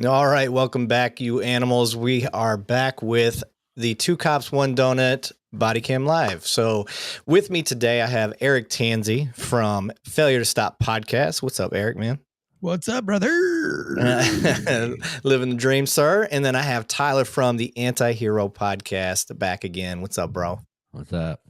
All right, welcome back, you animals. We are back with the Two Cops, One Donut Body Cam Live. So with me today, I have Erik Tansey from Failure to Stop podcast. What's up, Erik, man? What's up, brother? Living the dream, sir. And then I have Tyler from the Anti-Hero podcast back again. What's up, bro? What's up?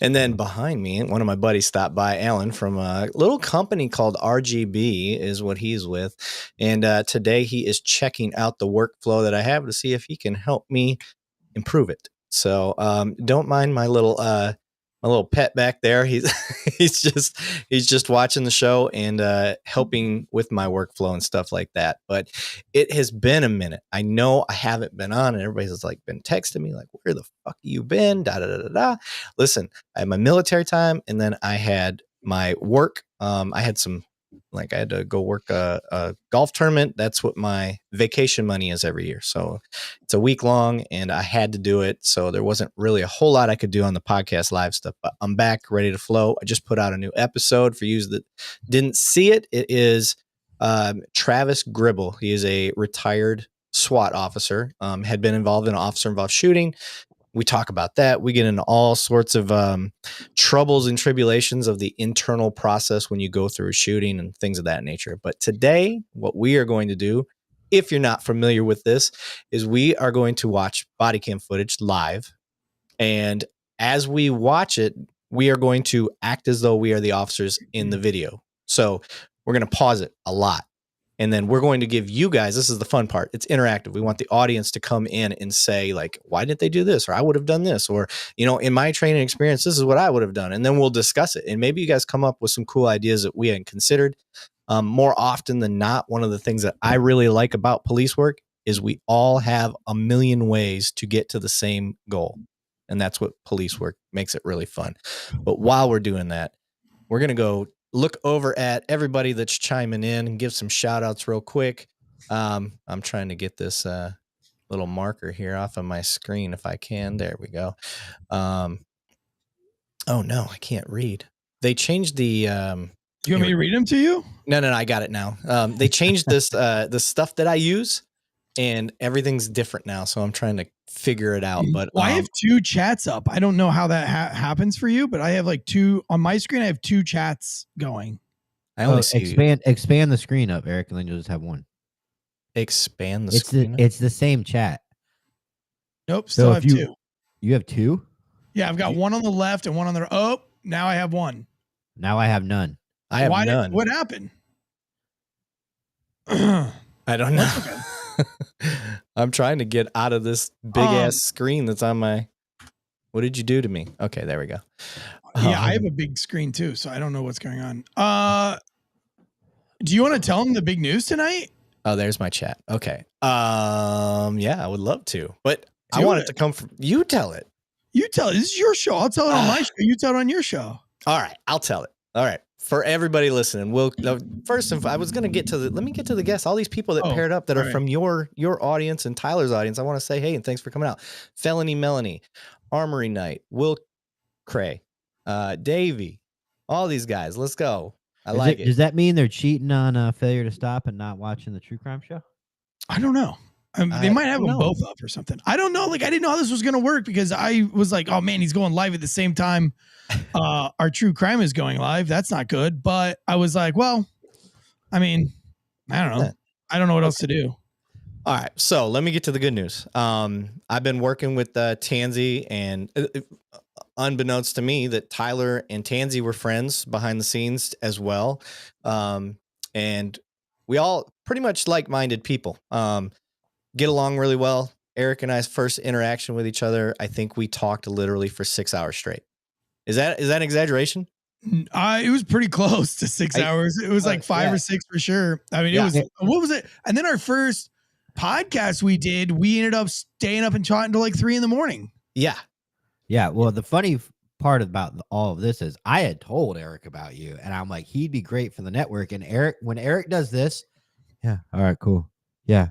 And then behind me, one of my buddies stopped by, Alan, from a little company called RGB is what he's with. And today he is checking out the workflow that I have to see if he can help me improve it. So don't mind my little pet back there. He's he's just watching the show and helping with my workflow and stuff like that. But it has been a minute. I know I haven't been on, and everybody's like been texting me like, "Where the fuck you been?" Da da da da da. Listen, I had my military time, and then I had my work. I had some. Like I had to go work a golf tournament. That's what my vacation money is every year. So it's a week long and I had to do it. So there wasn't really a whole lot I could do on the podcast live stuff, but I'm back ready to flow. I just put out a new episode for you that didn't see it. It is Travis Gribble. He is a retired SWAT officer, had been involved in an officer involved shooting. We talk about that. We get into all sorts of troubles and tribulations of the internal process when you go through a shooting and things of that nature. But today, what we are going to do, if you're not familiar with this, is we are going to watch body cam footage live. And as we watch it, we are going to act as though we are the officers in the video. So we're going to pause it a lot. And then we're going to give you guys, this is the fun part. It's interactive. We want the audience to come in and say like, why didn't they do this? Or I would have done this. Or, you know, in my training experience, this is what I would have done. And then we'll discuss it. And maybe you guys come up with some cool ideas that we hadn't considered. More often than not, one of the things that I really like about police work is we all have a million ways to get to the same goal. And that's what police work makes it really fun. But while we're doing that, we're going to go look over at everybody that's chiming in and give some shout outs real quick. I'm trying to get this little marker here off of my screen if I can. There we go. Oh no, I can't read. They changed the you want me to read them to you? No, I got it now. They changed this the stuff that I use and everything's different now. So I'm trying to figure it out. But I have two chats up. I don't know how that happens for you, but I have like two on my screen. I have two chats going. I only see expand the screen up, Erik, and then you'll just have one. Expand the screen. It's the same chat. Nope, still have two. You have two? Yeah, I've got one on the left and one on the. Oh, now I have one. Now I have none. I have none. What happened? I don't know. Okay. I'm trying to get out of this big ass screen that's on my. What did you do to me? Okay, there we go. Yeah, I have a big screen too, so I don't know what's going on. Do you want to tell them the big news tonight? Oh, there's my chat. Okay. Yeah, I would love to, but I want it to come from you. Tell it. You tell it. This is your show. I'll tell it on my show. You tell it on your show. All right, I'll tell it. All right. For everybody listening, first, I was going to get to let me get to the guests. All these people that paired up that are from your audience and Tyler's audience. I want to say, hey, and thanks for coming out. Felony Melanie, Armory Knight, Will Cray, Davey, all these guys. Let's go. I like it. Does that mean they're cheating on Failure to Stop and not watching the True Crime Show? I don't know. They might have them both up or something. I don't know. Like, I didn't know how this was going to work because I was like, oh man, he's going live at the same time. Our True Crime is going live. That's not good. But I was like, well, I mean, I don't know. I don't know what else to do. All right. So let me get to the good news. I've been working with Tansey, and unbeknownst to me that Tyler and Tansey were friends behind the scenes as well. And we all pretty much like-minded people. Get along really well. Erik and I's first interaction with each other, I think we talked literally for 6 hours straight. Is that an exaggeration? It was pretty close to 6 hours. It was like 5 or 6 for sure. I mean, it was, what was it? And then our first podcast we did, we ended up staying up and chatting until like 3 a.m. Yeah. Yeah. Well, the funny part about all of this is I had told Erik about you and I'm like, he'd be great for the network. And when Erik does this, yeah. All right, cool. Yeah.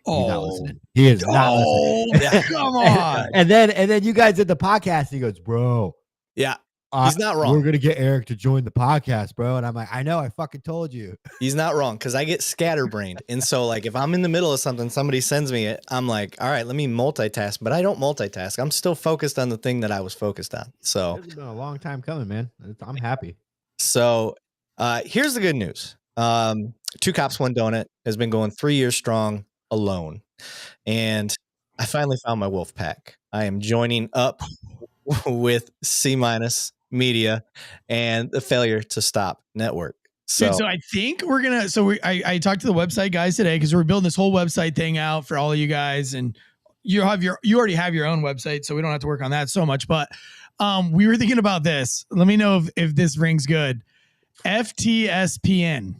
He's not listening. He is not listening. Come on. and then you guys did the podcast and he goes, bro. Yeah. He's not wrong. We're gonna get Erik to join the podcast, bro. And I'm like, I know, I fucking told you. He's not wrong, because I get scatterbrained. And so, like, if I'm in the middle of something, somebody sends me it, I'm like, all right, let me multitask. But I don't multitask. I'm still focused on the thing that I was focused on. So It's been a long time coming, man. I'm happy. So here's the good news. Two Cops, One Donut has been going 3 years strong alone. And I finally found my wolf pack. I am joining up with C- Media and the Failure to Stop Network. So, dude, so I think we're gonna. I talked to the website guys today because we're building this whole website thing out for all of you guys, and you already have your own website, so we don't have to work on that so much. But we were thinking about this. Let me know if this rings good. FTSPN.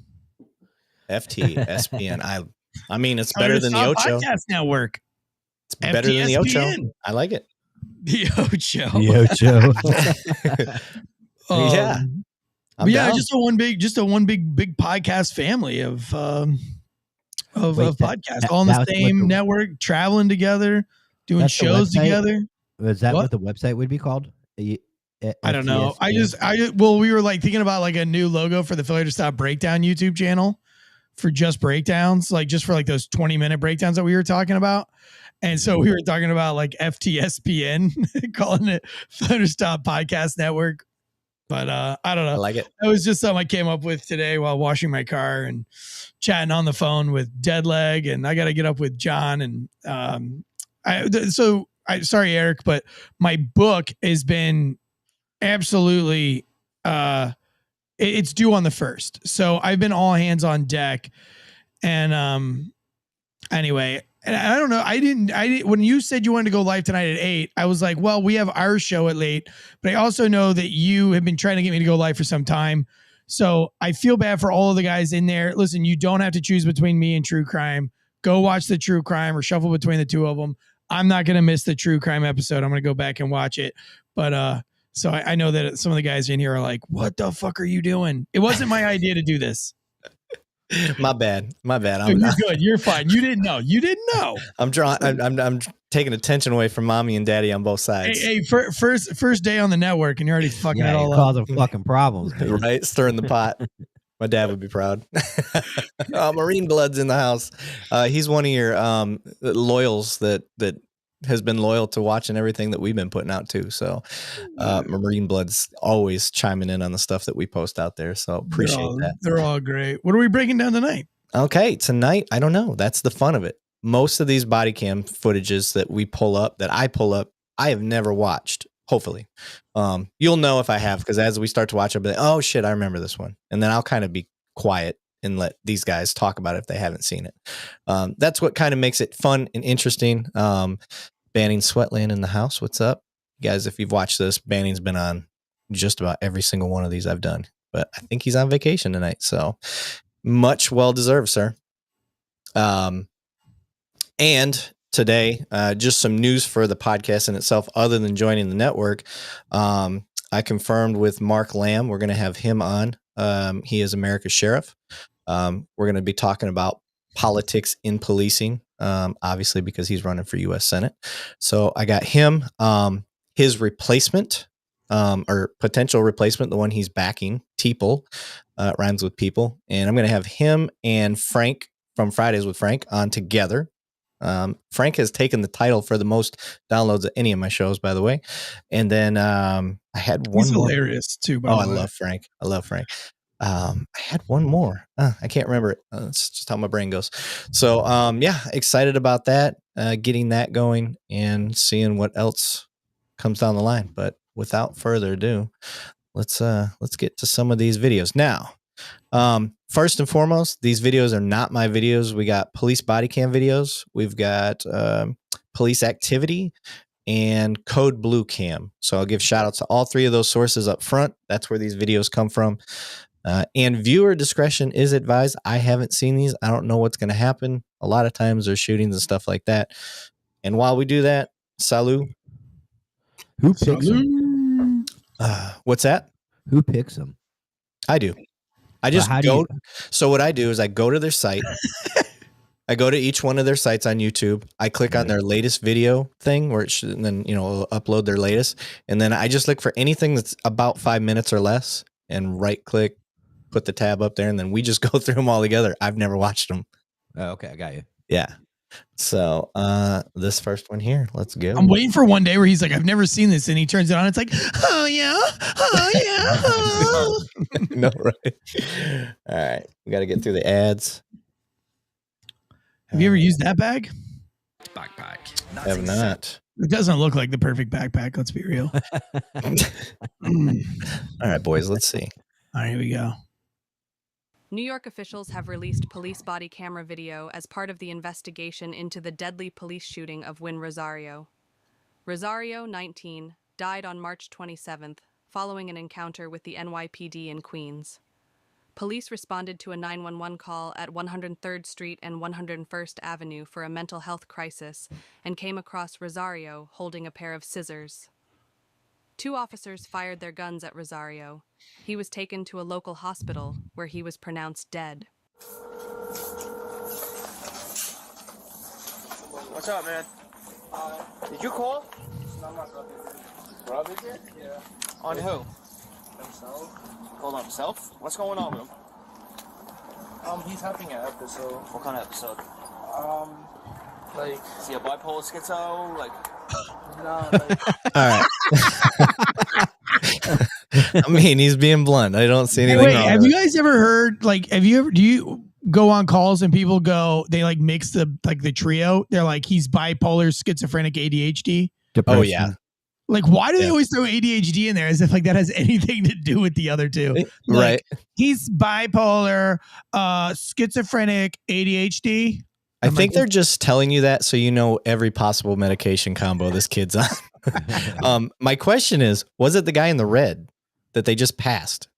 FTSPN. I mean, it's better than the Ocho Podcast Network. It's better than the Ocho. I like it. The Ocho. The Ocho. Yeah. Yeah, just a one big podcast family of podcasts, all on the same network, traveling together, doing shows together. Was that what the website would be called? I don't know. We were like thinking about like a new logo for the Failure to Stop Breakdown YouTube channel for just breakdowns, like just for like those 20-minute breakdowns that we were talking about. And so we were talking about like FTSPN, calling it Failure to Stop Podcast Network. But I don't know. I like it. That was just something I came up with today while washing my car and chatting on the phone with Deadleg. And I got to get up with John. And sorry, Erik, but my book has been absolutely it's due on the 1st. So I've been all hands on deck. And anyway, and I don't know. I didn't, when you said you wanted to go live tonight at 8, I was like, well, we have our show at late, but I also know that you have been trying to get me to go live for some time. So I feel bad for all of the guys in there. Listen, you don't have to choose between me and true crime. Go watch the true crime or shuffle between the two of them. I'm not going to miss the true crime episode. I'm going to go back and watch it. But, so I know that some of the guys in here are like, what the fuck are you doing? It wasn't my idea to do this. My bad. You're good. You're fine. You didn't know. I'm taking attention away from mommy and daddy on both sides. Hey, first day on the network, and you're already fucking it all up. Causing fucking problems, right? Stirring the pot. My dad would be proud. Marine Blood's in the house. He's one of your loyals that has been loyal to watching everything that we've been putting out too. So Marine Blood's always chiming in on the stuff that we post out there. So appreciate that. They're all great. What are we breaking down tonight? Okay, tonight, I don't know. That's the fun of it. Most of these body cam footages that I pull up, I have never watched. Hopefully, you'll know if I have, because as we start to watch, I'll be like, oh shit, I remember this one. And then I'll kind of be quiet and let these guys talk about it if they haven't seen it. That's what kind of makes it fun and interesting. Banning Sweatland in the house. What's up, guys? If you've watched this, Banning's been on just about every single one of these I've done, but I think he's on vacation tonight. So much well deserved, sir. And today, just some news for the podcast in itself, other than joining the network. I confirmed with Mark Lamb, we're going to have him on. He is America's sheriff. We're going to be talking about politics in policing, obviously because he's running for U.S. Senate. So I got him, his replacement, or potential replacement, the one he's backing, Teeple, rhymes with people. And I'm going to have him and Frank from Fridays with Frank on together. Frank has taken the title for the most downloads of any of my shows, by the way. And then I had one He's more. Hilarious too. I love Frank. I had one more. I can't remember it. It's just how my brain goes. So yeah, excited about that, getting that going and seeing what else comes down the line. But without further ado, let's get to some of these videos now. First and foremost, these videos are not my videos. We got police body cam videos. We've got police activity and code blue cam. So I'll give shout outs to all three of those sources up front. That's where these videos come from. And viewer discretion is advised. I haven't seen these. I don't know what's going to happen. A lot of times there's shootings and stuff like that. And while we do that, salut. Who picks them? What's that? Who picks them? I do. I just go. So what I do is I go to their site. I go to each one of their sites on YouTube. I click on their latest video thing where it should, and then, it'll upload their latest. And then I just look for anything that's about 5 minutes or less and right click, put the tab up there. And then we just go through them all together. I've never watched them. Oh, okay. I got you. Yeah. So this first one here, let's go. I'm waiting for one day where he's like, I've never seen this. And he turns it on. It's like, oh, yeah. Oh, yeah. Oh. No, right. All right. We got to get through the ads. Have you ever used that bag? Backpack. I have not. It doesn't look like the perfect backpack. Let's be real. All right, boys. Let's see. All right, here we go. New York officials have released police body camera video as part of the investigation into the deadly police shooting of Win Rosario. Rosario, 19, died on March 27th following an encounter with the NYPD in Queens. Police responded to a 911 call at 103rd Street and 101st Avenue for a mental health crisis and came across Rosario holding a pair of scissors. 2 officers fired their guns at Rosario. He was taken to a local hospital where he was pronounced dead. What's up, man? Did you call? No, my brother did. Yeah. On who? Himself. Called on himself? What's going on with him? He's having an episode. What kind of episode? Like... Is he a bipolar schizo? Like... Nah, like... All right. I mean, he's being blunt. I don't see anything wrong. Have you guys ever heard, like, do you go on calls and people go, they like mix the trio? They're like, he's bipolar, schizophrenic, ADHD. Depression. Oh, yeah. Like, why do they always throw ADHD in there as if like that has anything to do with the other two? Like, Right. He's bipolar, schizophrenic, ADHD. I think they're just telling you that so you know every possible medication combo this kid's on. My question is, was it the guy in the red that they just passed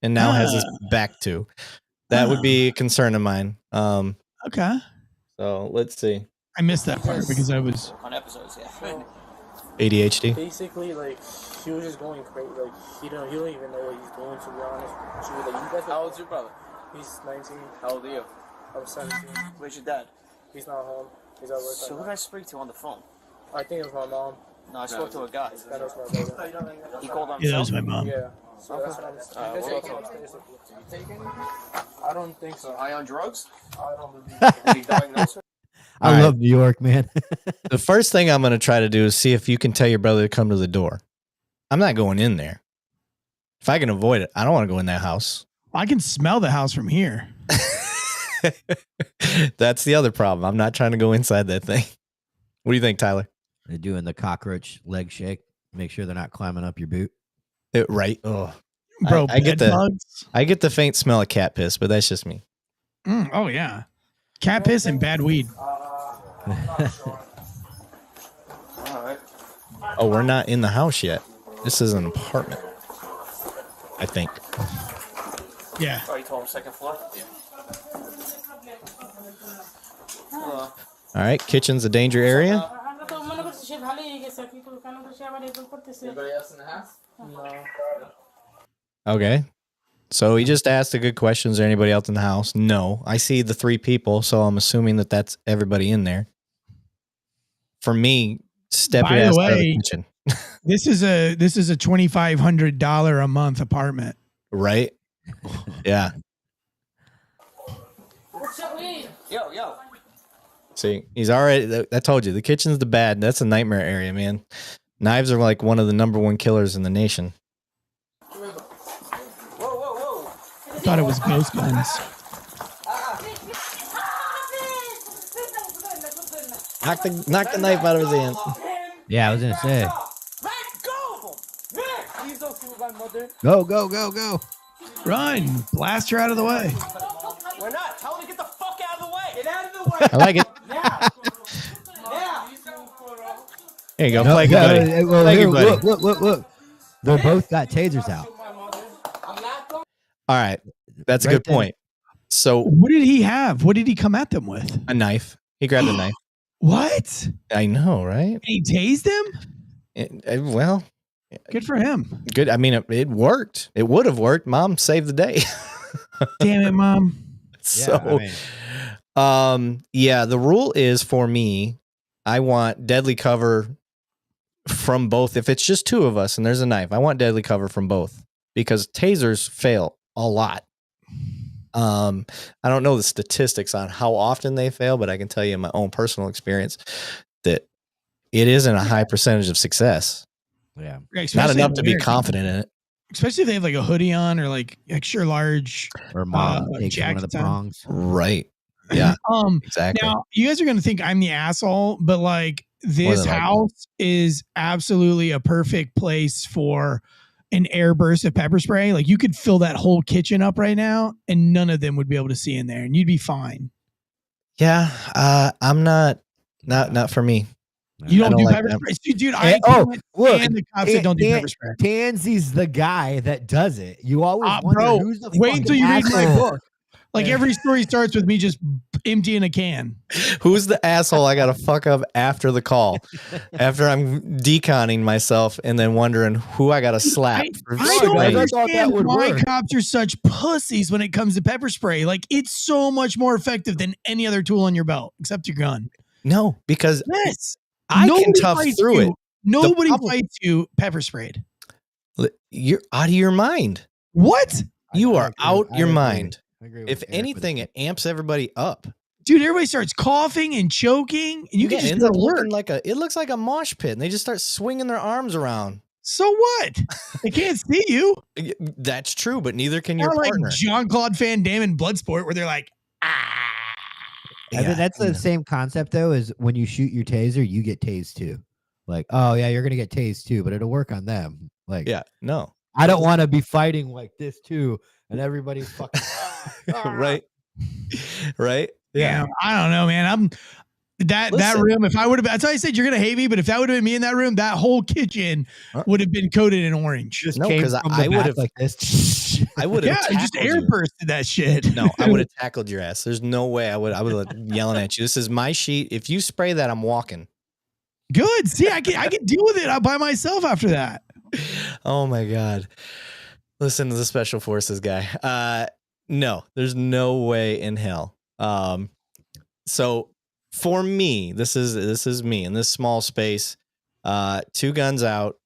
and now has his back to? That would be a concern of mine. Okay. So let's see. I missed that part because I was on episodes, yeah. So, ADHD. basically, like, he was just going crazy. Like, he don't even know what he's doing, to be honest. Like, you guys, How old's your brother? He's 19. How old are you? I'm 17. Where's your dad? He's not home. He's at work. So who did I speak to on the phone? I think it was my mom. No, I spoke to a guy. That was my brother. He called on yeah, that himself? was my mom. Yeah. So that's what I'm we'll taking go upstairs. I don't think so. High on drugs? I don't believe Is he diagnosed with? I love New York, man. The first thing I'm going to try to do is see if you can tell your brother to come to the door. I'm not going in there. If I can avoid it, I don't want to go in that house. I can smell the house from here. That's the other problem. I'm not trying to go inside that thing. What do you think, Tyler? They're doing the cockroach leg shake. Make sure they're not climbing up your boot. Right. Oh, Bro, I get bed the bugs. I get the faint smell of cat piss, but that's just me. Oh yeah, cat piss and bad weed. I'm not sure. All right. Oh, we're not in the house yet. This is an apartment, I think. Yeah. Oh, you told him second floor? Yeah. All right, kitchen's a danger area. Anybody else in the house? No. Okay. So he just asked a good question. Is there anybody else in the house? No. I see the 3 people, so I'm assuming that that's everybody in there. For me, step By your the ass out of the way, kitchen. This is a $2,500 a month apartment. Right? Yeah. Yo. See, he's already, I told you, the kitchen's the bad. That's a nightmare area, man. Knives are like one of the #1 killers in the nation. Whoa. I thought it was ghost guns. Knock the knife out of his hand. Yeah, I was gonna say. Please don't shoot my mother. Go. Run! Blast her out of the way. We're not. Tell him to get the fuck out of the way. Get out of the way. I like it. Now. Here you go. Play good, buddy. Well, Play here, good, buddy. look. They both got tasers out. All right. That's a Right good there. point. So What did he have? What did he come at them with? a knife. He grabbed a knife. What? I know, right? He tased him? Well, Good for him. good. I mean, it worked. It would have worked. Mom saved the day. Damn it, Mom. So, Yeah, the rule is for me, I want deadly cover from both. If it's just two of us and there's a knife, I want deadly cover from both because tasers fail a lot. I don't know the statistics on how often they fail, but I can tell you in my own personal experience that it isn't a high percentage of success. Yeah. Not enough to be confident in it. Especially if they have like a hoodie on or like extra large or mom takes one of the prongs. Right. Yeah. Exactly. Now you guys are gonna think I'm the asshole, but like this house is absolutely a perfect place for an air burst of pepper spray. Like you could fill that whole kitchen up right now and none of them would be able to see in there and you'd be fine. Yeah. I'm not for me. You don't do pepper spray, dude. I look, and the cops that don't do pepper spray. Tansey's the guy that does it. You always wonder who's the wait until you read my asshole. book. Like every story starts with me just emptying a can. Who's the asshole I gotta fuck up after the call, after I'm deconning myself and then wondering who I gotta slap? I don't understand why cops are such pussies when it comes to pepper spray. Like it's so much more effective than any other tool on your belt except your gun. No, because I Nobody can tough through it. Nobody fights you pepper sprayed. You're out of your mind. What? You are out your mind. If anything, it amps everybody up. Dude, everybody starts coughing and choking, and you can just go to work. It looks like a mosh pit, and they just start swinging their arms around. So what? They can't see you. That's true, but neither can your partner. Like Jean-Claude Van Damme in Bloodsport, where they're like, I mean, that's the same concept though. Is when you shoot your taser, you get tased too. Like, oh yeah, you're gonna get tased too, but it'll work on them. Like, yeah, no, I don't want to be fighting like this too, and everybody's fucking right. Yeah, I don't know, man. That room. If I would have, that's why I said you're gonna hate me. But if that would have been me in that room, that whole kitchen would have been coated in orange. No, because I would have like this. I would have. Yeah, just air bursted that shit. No, I would have tackled your ass. There's no way I would have yelling at you. This is my sheet. If you spray that, I'm walking. Good. See, I can deal with it by myself after that. Oh my God. Listen to the special forces guy. No, there's no way in hell. So for me, this is me in this small space, 2 guns out.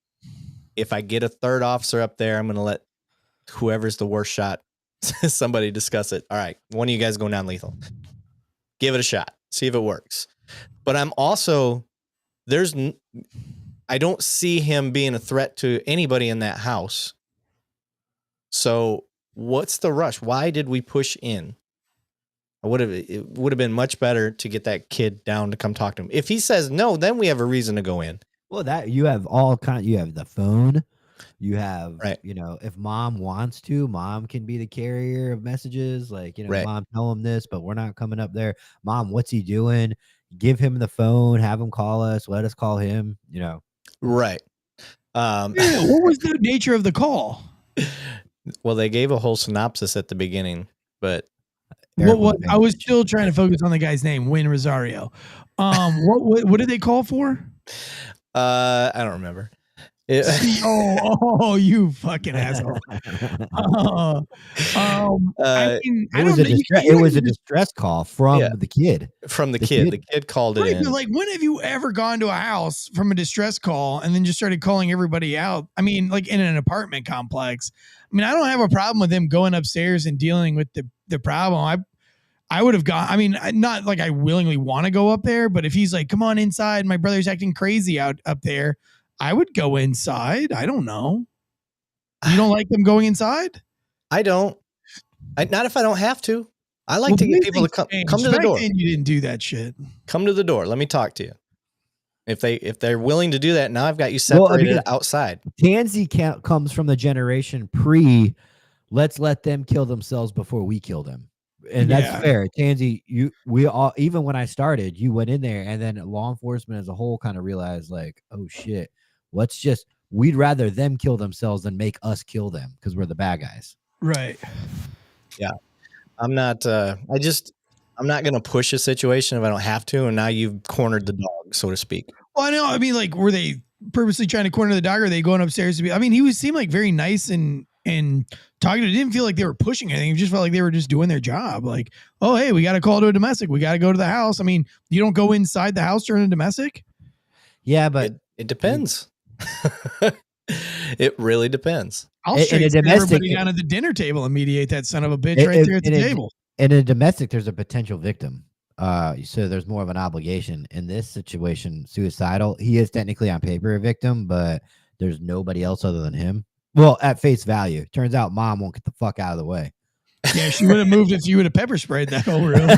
If I get a third officer up there, I'm going to let whoever's the worst shot, somebody discuss it. All right. One of you guys go non-lethal. Give it a shot. See if it works. But I'm also, I don't see him being a threat to anybody in that house. So what's the rush? Why did we push in? It would have been much better to get that kid down to come talk to him. If he says no, then we have a reason to go in. Well, that you have you have the phone, you have, you know, if mom wants to, mom can be the carrier of messages. Like, you know, mom, tell him this, but we're not coming up there. Mom, what's he doing? Give him the phone, have him call us, let us call him, you know. Right. What was the nature of the call? Well, they gave a whole synopsis at the beginning, but what I was still trying to focus on the guy's name, Win Rosario. What did they call for? I don't remember. You fucking asshole. It was a distress call from the kid. From the kid. The kid called it in. Like, when have you ever gone to a house from a distress call and then just started calling everybody out? I mean, like in an apartment complex. I mean, I don't have a problem with him going upstairs and dealing with the problem. I would have gone. I mean, not like I willingly want to go up there, but if he's like, come on inside, my brother's acting crazy up there, I would go inside. I don't know. You don't like them going inside? I don't. Not if I don't have to. I like to get people to come to the door. You didn't do that shit. Come to the door. Let me talk to you. If they're willing to do that, now I've got you separated outside. Tansey comes from the generation let's let them kill themselves before we kill them. And that's fair. Tansey, we all, even when I started, you went in there and then law enforcement as a whole kind of realized like, oh shit, we'd rather them kill themselves than make us kill them because we're the bad guys. Right. Yeah. I'm not going to push a situation if I don't have to. And now you've cornered the dog, so to speak. Well, I know. I mean, like, were they purposely trying to corner the dog, or are they going upstairs to be? I mean, he seemed like very nice and and talking to, it didn't feel like they were pushing anything. It just felt like they were just doing their job. Like, oh, hey, we got to call to a domestic. We got to go to the house. I mean, you don't go inside the house during a domestic. Yeah, but it depends. It really depends. I'll straight sit everybody down at the dinner table and mediate that son of a bitch right there at the table. In a domestic, there's a potential victim. So there's more of an obligation. In this situation, suicidal, he is technically on paper a victim, but there's nobody else other than him. Well, at face value, turns out mom won't get the fuck out of the way. Yeah, she would have moved if you would have pepper sprayed that whole room.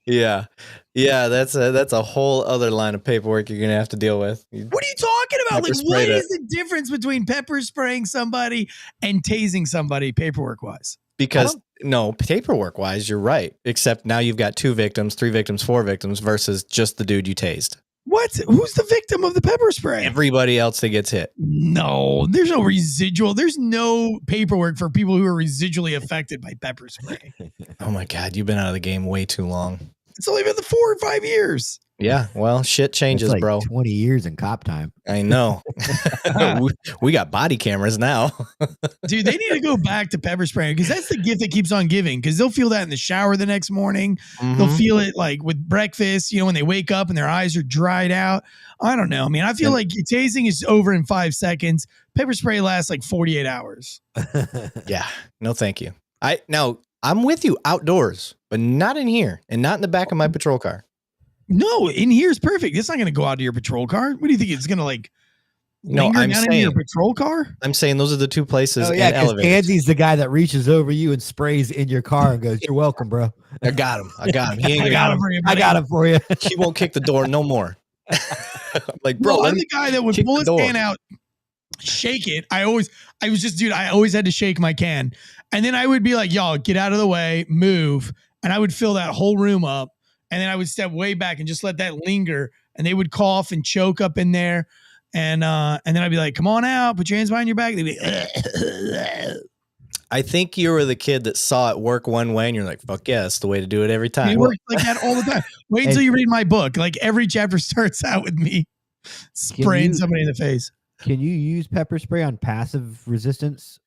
Yeah, that's a whole other line of paperwork you're gonna have to deal with. What are you talking about? Like, what is the difference between pepper spraying somebody and tasing somebody paperwork wise? Because no, paperwork wise, you're right. Except now you've got 2 victims, 3 victims, 4 victims versus just the dude you tased. What? Who's the victim of the pepper spray? Everybody else that gets hit. No, there's no residual. There's no paperwork for people who are residually affected by pepper spray. Oh my God, you've been out of the game way too long. It's only been the 4 or 5 years. Yeah, well, shit changes, like bro. 20 years in cop time. I know. we got body cameras now. Dude, they need to go back to pepper spraying because that's the gift that keeps on giving. Because they'll feel that in the shower the next morning. Mm-hmm. They'll feel it like with breakfast, you know, when they wake up and their eyes are dried out. I don't know. I mean, I feel like tasing is over in 5 seconds. Pepper spray lasts like 48 hours. Yeah. No, thank you. I'm with you outdoors, but not in here and not in the back of my patrol car. No, in here is perfect. It's not going to go out to your patrol car. What do you think? It's going to like linger down into your patrol car? I'm saying those are the 2 places. Oh, yeah, because Tansey's the guy that reaches over you and sprays in your car and goes, "You're welcome, bro." I got him. He ain't I got him for you. I got him for you. He won't kick the door no more. I'm like, bro, I'm the guy that would pull his can out, shake it. I always had to shake my can. And then I would be like, y'all, get out of the way, move. And I would fill that whole room up. And then I would step way back and just let that linger. And they would cough and choke up in there. And then I'd be like, come on out, put your hands behind your back. They'd be I think you were the kid that saw it work one way and you're like, fuck yeah, that's the way to do it every time. It works like that all the time. Wait until you read my book. Like every chapter starts out with me spraying somebody in the face. Can you use pepper spray on passive resistance?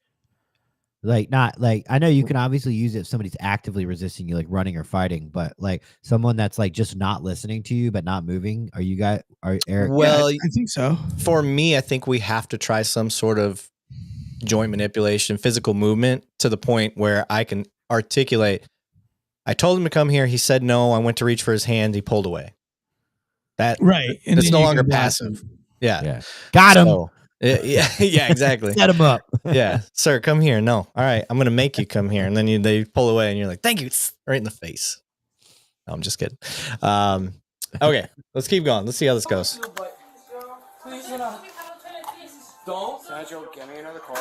Like, not like, I know you can obviously use it if somebody's actively resisting you, like running or fighting, but like someone that's like just not listening to you but not moving. Are Eric? Well, yeah, I think so. For me, I think we have to try some sort of joint manipulation, physical movement to the point where I can articulate. I told him to come here. He said no. I went to reach for his hand. He pulled away. That's no longer passive. Yeah. Got him. Yeah, exactly. Set him up. Yeah, sir, come here. No, all right, I'm gonna make you come here, and then they pull away, and you're like, "Thank you," right in the face. No, I'm just kidding. Okay, let's keep going. Let's see how this goes.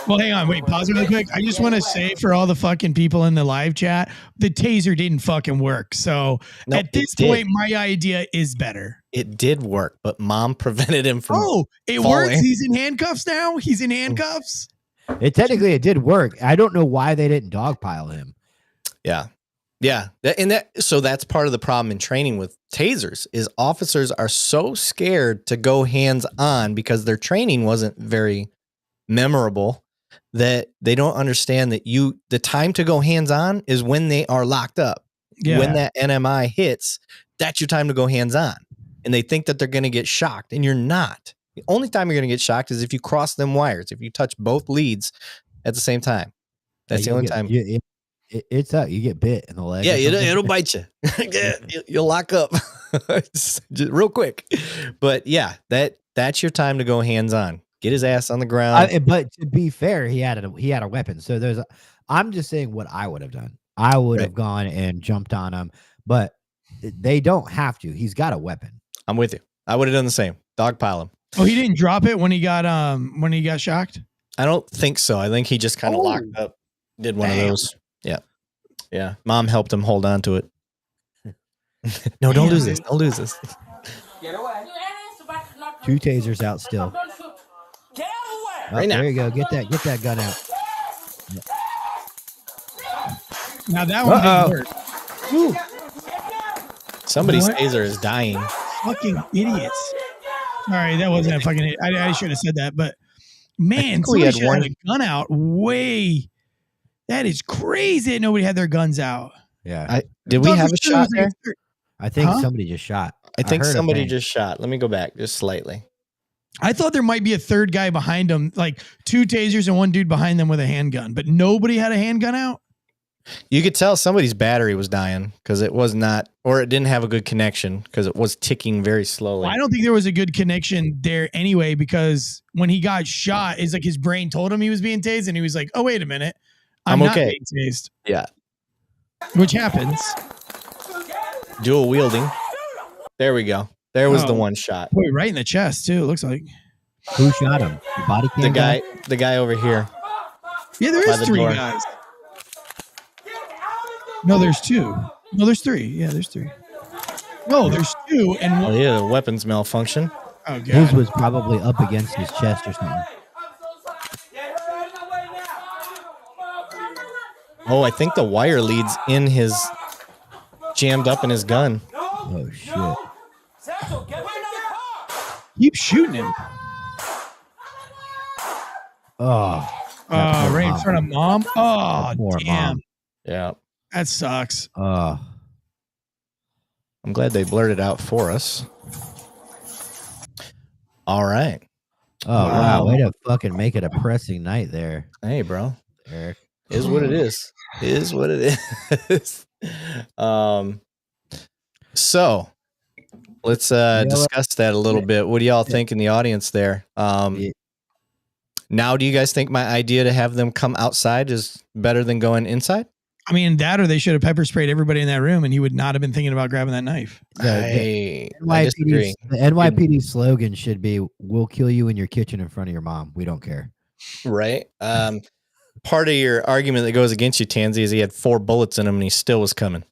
Well, hang on, wait, pause really quick. I just want to say for all the fucking people in the live chat, the taser didn't fucking work. So at this point, my idea is better. It did work, but mom prevented him from. Oh, it falling. works. He's in handcuffs now. He's in handcuffs. It did work. I don't know why they didn't dogpile him. Yeah. So that's part of the problem in training with tasers is officers are so scared to go hands on because their training wasn't very memorable that they don't understand that the time to go hands on is when they are locked up. Yeah. When that NMI hits, that's your time to go hands on. And they think that they're going to get shocked, and you're not. The only time you're going to get shocked is if you cross them wires, if you touch both leads at the same time. That's the only time. It's up. You get bit in the leg. Yeah, it'll bite you. You'll lock up just real quick. But yeah, that's your time to go hands on. Get his ass on the ground. But to be fair, he had a weapon. So I'm just saying what I would have done. I would have gone and jumped on him, but they don't have to. He's got a weapon. I'm with you. I would have done the same. Dogpile him. Oh, he didn't drop it when he got shocked? I don't think so. I think he just kind of locked up. Did one of those. Yeah. Yeah. Mom helped him hold on to it. No, don't lose this. Don't lose this. Get away. 2 tasers out still. Get away. Right now. There you go. Get that gun out. Now that one didn't work. Somebody's taser is dying. Fucking idiots. All right, that wasn't a fucking. I should have said that, but Man, somebody should have had a gun out. That is crazy that nobody had their guns out. Yeah. Did we have a shot there? I think somebody just shot. I think somebody just shot. Let me go back just slightly. I thought there might be a third guy behind them, like 2 tasers and one dude behind them with a handgun, but nobody had a handgun out. You could tell somebody's battery was dying because it was not, or it didn't have a good connection because it was ticking very slowly. Well, I don't think there was a good connection there anyway, because when he got shot, it's like his brain told him he was being tased, and he was like, "Oh, wait a minute, I'm not okay. being tased." Yeah, which happens. Dual wielding. There we go. There was the one shot. Boy, right in the chest too. It looks like. Who shot him? The body cam the guy over here. Yeah, there is 3 guys. No, there's 2. No, there's 3. Yeah, there's 3. No, there's 2 and one. Oh, yeah, weapons malfunction. Oh, God. His was probably up against his chest or something. Oh, I think the wire leads in his jammed up in his gun. Oh shit. Keep shooting him. Oh. Right in front of mom. Oh, damn. Mom. Yeah. That sucks. I'm glad they blurted out for us. All right. Oh, wow. Way to fucking make it a pressing night there. Hey, bro. Eric. Is what it is. Is what it is. So let's discuss that a little bit. What do y'all think in the audience there? Now, do you guys think my idea to have them come outside is better than going inside? I mean, that or they should have pepper sprayed everybody in that room, and he would not have been thinking about grabbing that knife. I disagree. The NYPD slogan should be, "We'll kill you in your kitchen in front of your mom. We don't care." Right. Part of your argument that goes against you, Tansey, is he had 4 bullets in him and he still was coming.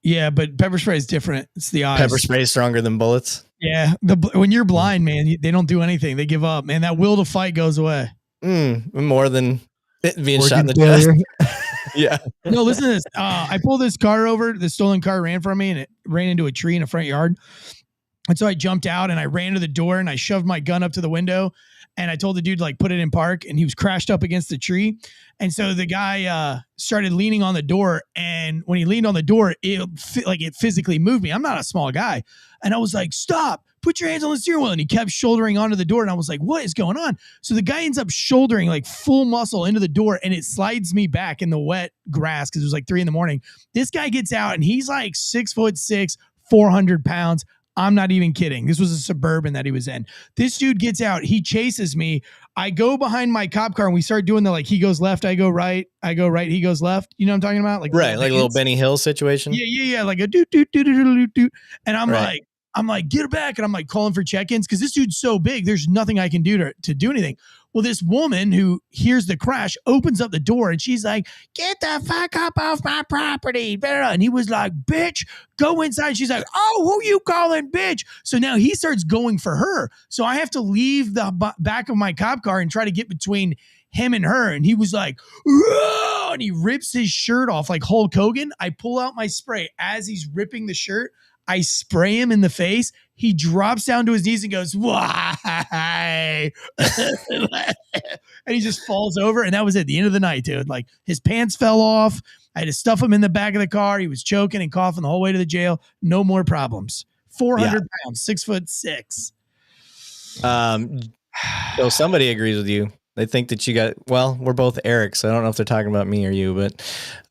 Yeah, but pepper spray is different. It's the eyes. Pepper spray is stronger than bullets. Yeah. When you're blind, man, they don't do anything. They give up, man. That will to fight goes away. More than being shot in the chest. Yeah. No, listen to this. I pulled this car over. The stolen car ran from me and it ran into a tree in the front yard. And so I jumped out and I ran to the door and I shoved my gun up to the window. And I told the dude to like put it in park, and he was crashed up against the tree. And so the guy started leaning on the door. And when he leaned on the door, it physically moved me. I'm not a small guy. And I was like, "Stop, put your hands on the steering wheel." And he kept shouldering onto the door. And I was like, "What is going on?" So the guy ends up shouldering like full muscle into the door, and it slides me back in the wet grass because it was like 3 a.m. This guy gets out and he's like 6'6", 400 pounds. I'm not even kidding. This was a Suburban that he was in. This dude gets out. He chases me. I go behind my cop car and we start doing the like, he goes left, I go right, he goes left. You know what I'm talking about? Like, right, like a little Benny Hill situation. Yeah. Like a do. And I'm like, "Get her back." And I'm like calling for check-ins because this dude's so big. There's nothing I can do to do anything. Well, this woman who hears the crash opens up the door and she's like, "Get the fuck up off my property." And he was like, "Bitch, go inside." She's like, "Oh, who you calling bitch?" So now he starts going for her. So I have to leave the back of my cop car and try to get between him and her. And he was like, "Whoa!" And he rips his shirt off like Hulk Hogan. I pull out my spray as he's ripping the shirt. I spray him in the face. He drops down to his knees and goes, "Why?" And he just falls over. And that was it. The end of the night, dude. Like his pants fell off. I had to stuff him in the back of the car. He was choking and coughing the whole way to the jail. No more problems. 400 pounds, 6'6". So somebody agrees with you. They think that you got, well, we're both Eric, so I don't know if they're talking about me or you, but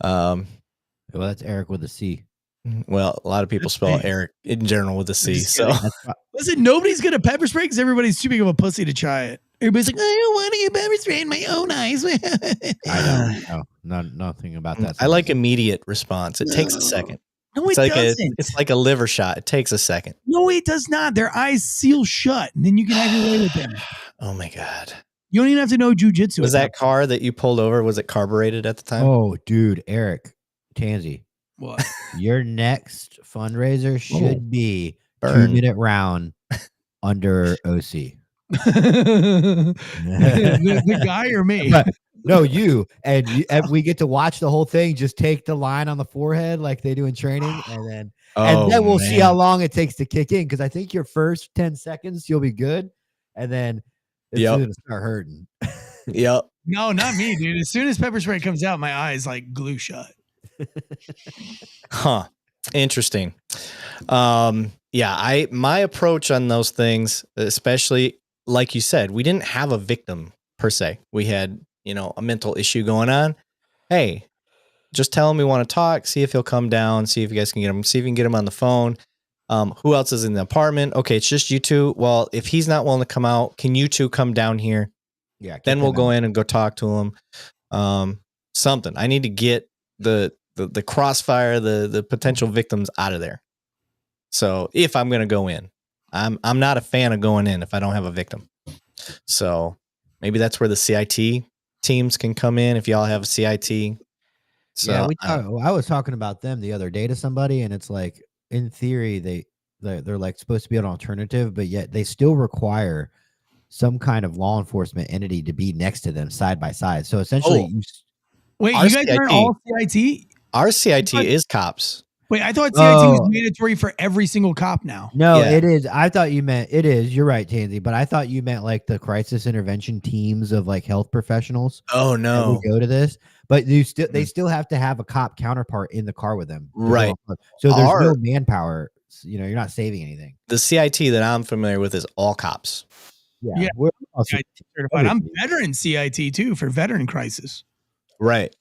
well, that's Eric with a C. Well, a lot of people spell Eric in general with a C. So listen, nobody's gonna pepper spray because everybody's too big of a pussy to try it. Everybody's like, "I don't want to get pepper spray in my own eyes." I don't. Nothing about that. I like immediate response. It takes a second. No, it doesn't. It's like a liver shot. It takes a second. No, it does not. Their eyes seal shut, and then you can have your way with them. Oh my God. You don't even have to know jujitsu. Was that car that you pulled over, was it carbureted at the time? Oh, dude, Eric, Tansey. What? Your next fundraiser should be Burn. 2-minute round under OC. the guy or me? No, you. And we get to watch the whole thing. Just take the line on the forehead like they do in training, and then we'll see how long it takes to kick in. Because I think your first 10 seconds you'll be good, and then it's going to start hurting. Yep. No, not me, dude. As soon as pepper spray comes out, my eyes like glue shut. Huh. Interesting. Yeah, my approach on those things, especially like you said, we didn't have a victim per se. We had, a mental issue going on. Hey, just tell him we want to talk, see if he'll come down, see if you guys can get him, see if you can get him on the phone. Who else is in the apartment? Okay, it's just you two. Well, if he's not willing to come out, can you two come down here? Yeah. Then we'll go in and go talk to him. Something. I need to get the crossfire, the potential victims out of there. So if I'm going to go in, I'm not a fan of going in if I don't have a victim. So maybe that's where the CIT teams can come in if y'all have a CIT. So yeah, I was talking about them the other day to somebody, and it's like, in theory, they're like supposed to be an alternative, but yet they still require some kind of law enforcement entity to be next to them side by side. So essentially, wait, you guys aren't all CIT? Our CIT is cops. Wait, I thought CIT was mandatory for every single cop now. No, it is. I thought you meant it is. You're right, Tansey, but I thought you meant like the crisis intervention teams of like health professionals. Oh no, we go to this, but they still have to have a cop counterpart in the car with them, right? So there's no manpower. You're not saving anything. The CIT that I'm familiar with is all cops. Yeah, we're CIT certified. I'm veteran CIT too for veteran crisis. Right.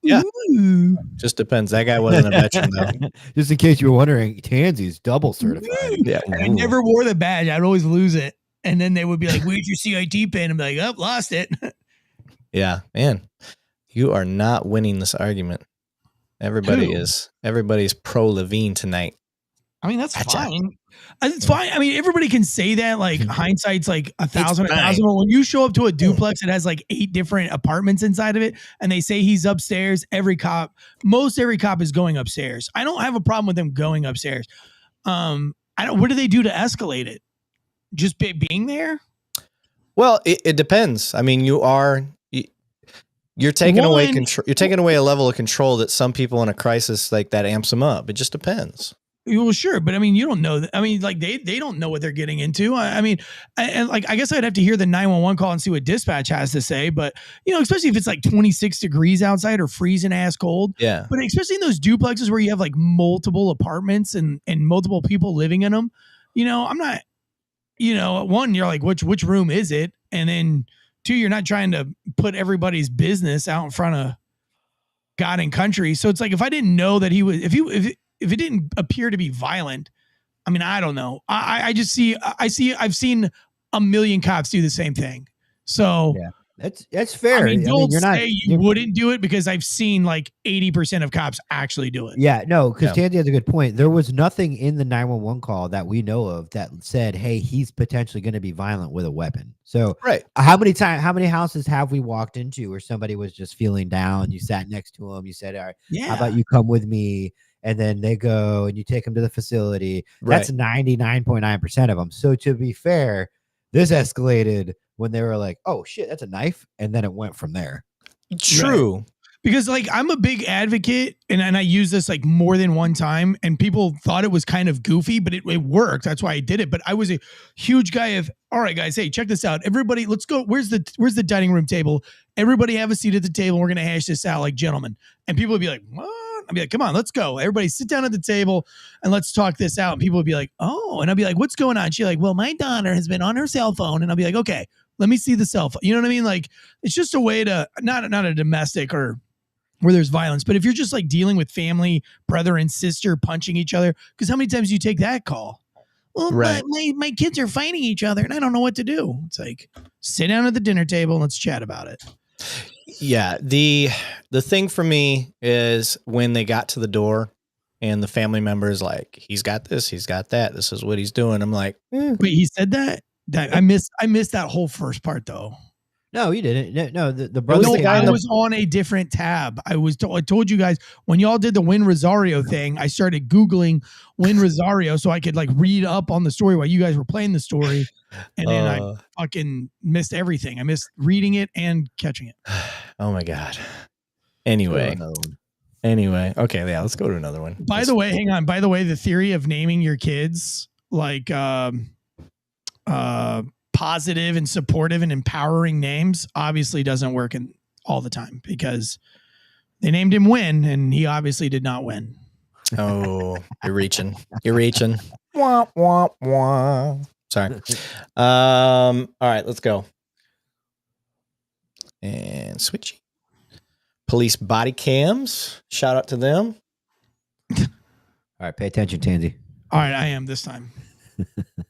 Yeah. Ooh. Just depends. That guy wasn't a veteran though. Just in case you were wondering, Tansey's double certified. Yeah. I never wore the badge. I'd always lose it. And then they would be like, "Where's your CIT pin?" I'm like, "Oh, lost it." Yeah, man. You are not winning this argument. Everybody's pro Lavigne tonight. I mean, that's fine. It's fine. I mean, everybody can say that. Like hindsight's like 1,000. When you show up to a duplex that has like 8 different apartments inside of it, and they say he's upstairs, most every cop is going upstairs. I don't have a problem with them going upstairs. What do they do to escalate it? Just being there? Well, it depends. I mean, you're taking away control. You're taking away a level of control that some people in a crisis like that amps them up. It just depends. Well, sure, but I mean, you don't know. I mean, like they don't know what they're getting into. I mean, I guess I'd have to hear the 911 call and see what dispatch has to say. But especially if it's like 26 degrees outside or freezing ass cold. Yeah. But especially in those duplexes where you have like multiple apartments and multiple people living in them, I'm not. One, you're like, which room is it? And then 2, you're not trying to put everybody's business out in front of God and country. So it's like if I didn't know that he was, if it didn't appear to be violent, I mean, I don't know. I've seen a million cops do the same thing. So yeah, that's fair. I mean, you wouldn't do it because I've seen like 80% of cops actually do it. Yeah, no, because Tansey has a good point. There was nothing in the 911 call that we know of that said, "Hey, he's potentially going to be violent with a weapon." So, right. How many houses have we walked into where somebody was just feeling down? You sat next to him. You said, "All right, how about you come with me?" And then they go and you take them to the facility. Right. That's 99.9% of them. So to be fair, this escalated when they were like, "Oh shit, that's a knife," and then it went from there. True. Right. Because like I'm a big advocate and I use this like more than one time and people thought it was kind of goofy, but it worked. That's why I did it. But I was a huge guy of, all right, guys, hey, check this out. Everybody, let's go. Where's the dining room table? Everybody have a seat at the table. We're going to hash this out like gentlemen. And people would be like, what? I'd be like, come on, let's go. Everybody sit down at the table and let's talk this out. And people would be like, oh, and I'd be like, what's going on? She's like, well, my daughter has been on her cell phone. And I'll be like, okay, let me see the cell phone. You know what I mean? Like, it's just a way to, not a domestic or where there's violence, but if you're just like dealing with family, brother and sister punching each other, because how many times do you take that call? Well, right. my kids are fighting each other and I don't know what to do. It's like, sit down at the dinner table and let's chat about it. Yeah. The thing for me is when they got to the door and the family member is like, he's got this, he's got that. This is what he's doing. I'm like, Wait, he said that? I missed that whole first part though. No, you didn't. No, the brother. No, I was on a different tab. I told you guys when y'all did the Win Rosario thing, I started Googling Win Rosario so I could like read up on the story while you guys were playing the story. And then I fucking missed everything. I missed reading it and catching it. Oh my God. Anyway. Okay. Yeah. Let's go to another one. By the way, hang on. By the way, the theory of naming your kids like, positive and supportive and empowering names obviously doesn't work all the time, because they named him Win and he obviously did not win. Oh, you're reaching. You're reaching. Wah, wah, wah. Sorry. All right, let's go. And switch. Police body cams. Shout out to them. All right, pay attention, Tansey. All right, I am this time.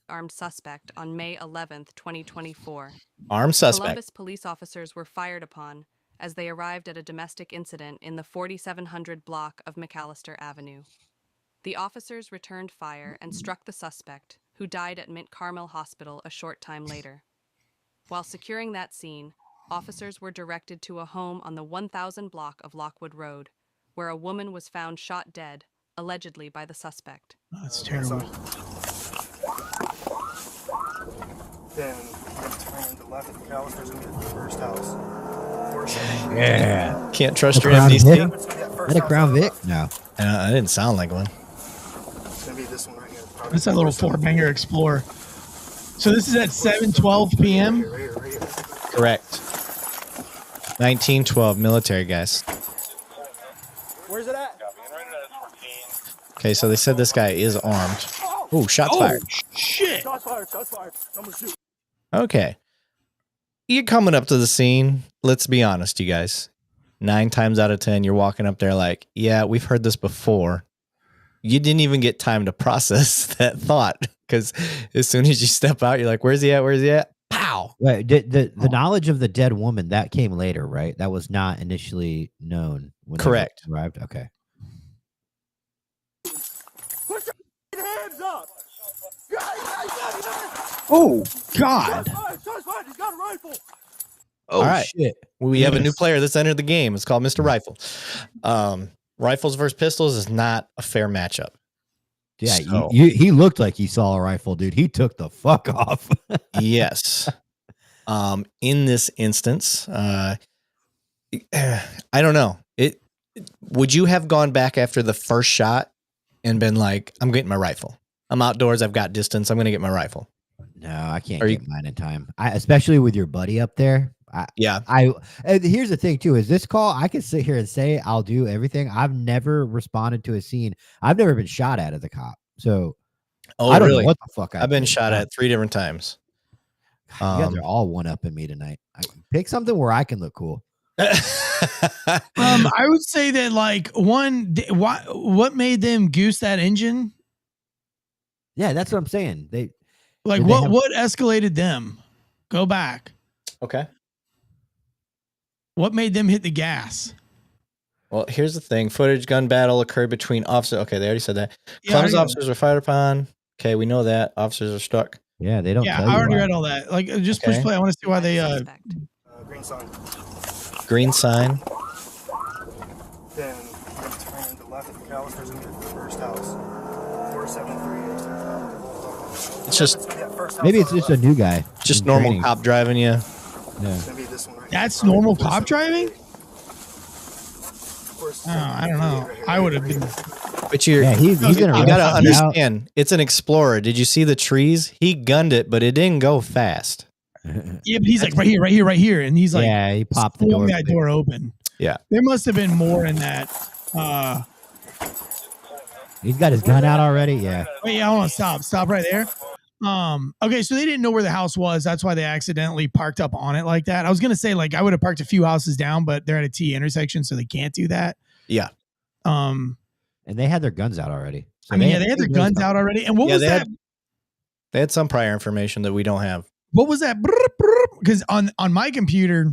Armed suspect on May 11th, 2024. Armed suspect. Columbus police officers were fired upon as they arrived at a domestic incident in the 4700 block of McAllister Avenue. The officers returned fire and struck the suspect, who died at Mint Carmel Hospital a short time later. While securing that scene, officers were directed to a home on the 1000 block of Lockwood Road, where a woman was found shot dead, allegedly by the suspect. Oh, that's terrible. Then turn left at the McAllister's gonna be the first house. Yeah. Can't trust your Crown MDC. Vic? Is that a Crown Vic? No. I didn't sound like one. It's gonna be this one right here. That's that little four-banger Explorer. So this is at 7:12 p.m. Right here. Correct. 1912 military guys. Where's it at? Okay, so they said this guy is armed. Oh, shots fired. Shit. Shots fired. I'm gonna shoot. Okay. You're coming up to the scene. Let's be honest, you guys. 9 times out of 10, you're walking up there like, yeah, we've heard this before. You didn't even get time to process that thought, because as soon as you step out, you're like, where's he at? Where's he at? Pow. Wait, the knowledge of the dead woman, that came later, right? That was not initially known when Correct. they arrived. Okay. Put your hands up. Oh, God. Shots fired. He's got a rifle. Oh, all right. Shit. We have a new player that's entered the game. It's called Mr. Rifle. Rifles versus pistols is not a fair matchup. Yeah, So- he looked like he saw a rifle, dude. He took the fuck off. Yes. In this instance, I don't know. Would you have gone back after the first shot and been like, I'm getting my rifle. I'm outdoors. I've got distance. I'm going to get my rifle. No, I can't get mine in time. Especially with your buddy up there. And here's the thing too, is this call, I can sit here and say I'll do everything. I've never responded to a scene. I've never been shot at as a cop. So I don't know what the fuck I've been shot at 3 different times. You guys are all one up in me tonight. Pick something where I can look cool. I would say that like what made them goose that engine? Yeah, that's what I'm saying. What escalated them? Go back. Okay. What made them hit the gas? Well, here's the thing. Footage gun battle occurred between officers. Okay, they already said that. Columbus officers were fired upon. Okay, we know that. Officers are struck. Yeah, they don't. Yeah, tell I you already why. read all that. Like, just push play. I want to see why they. Green sign. Green sign. Then turn left at the McAllister's gonna be the first house. 4738. It's just Maybe it's just a new guy. just in normal training. cop driving you. Yeah. It's gonna be this one right That's here. normal cop driving? Course, Oh, I don't know. I would have been. But he's you you gotta understand, it's an Explorer. Did you see the trees? He gunned it, but it didn't go fast. Yeah, but he's like right here, and he's like, yeah, he popped the pulling door. that door open. Yeah. There must have been more in that. He's got his gun out already. Yeah. Wait, yeah, hold on, stop right there. Okay, so they didn't know where the house was. That's why they accidentally parked up on it like that. I was gonna say like I would have parked a few houses down, but they're at a T intersection, so they can't do that. Yeah. And they had their guns out already. So they had their guns out already. And what was that? They had some prior information that we don't have. What was that? Because on my computer,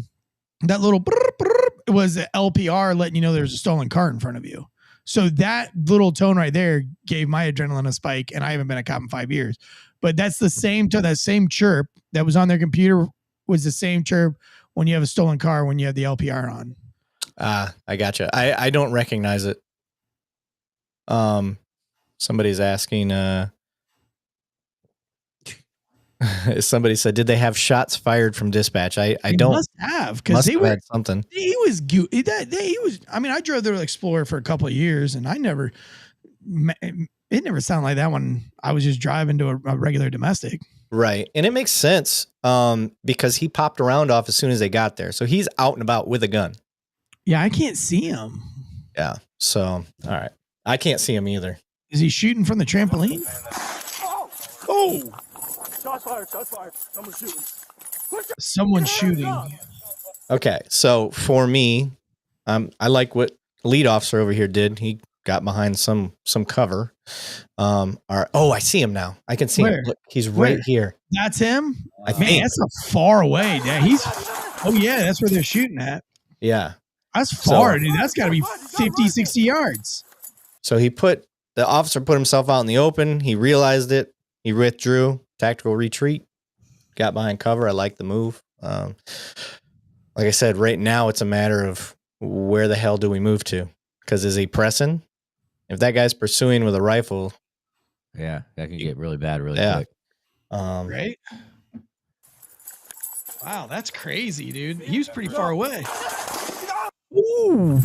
that little was the LPR letting you know there's a stolen car in front of you. So that little tone right there gave my adrenaline a spike, and I haven't been a cop in 5 years. But that's the same to that same chirp that was on their computer was the same chirp when you have a stolen car when you have the LPR on. I gotcha. I don't recognize it. Somebody's asking. Somebody said, "Did they have shots fired from dispatch?" I don't. Must have because they were had something. He was. I mean, I drove their Explorer for a couple of years, and I never. It never sounded like that when I was just driving to a regular domestic. Right. And it makes sense because he popped around off as soon as they got there. So he's out and about with a gun. Yeah, I can't see him. Yeah. So, all right. I can't see him either. Is he shooting from the trampoline? Oh! Shots fired, shots fired. Someone's shooting. Someone's shooting. Okay. So for me, I like what the lead officer over here did. He got behind some cover. I see him now. I can see him. Look, he's right here. That's him? I think. That's a far away. Yeah, that's where they're shooting at. Yeah. That's far, dude. That's got to be 50, 60 yards. So the officer put himself out in the open. He realized it. He withdrew, tactical retreat, got behind cover. I like the move. Like I said, right now it's a matter of where the hell do we move to? Because is he pressing? If that guy's pursuing with a rifle. Yeah, that can get really bad really quick. Right? Wow, that's crazy, dude. He was pretty far away. Ooh.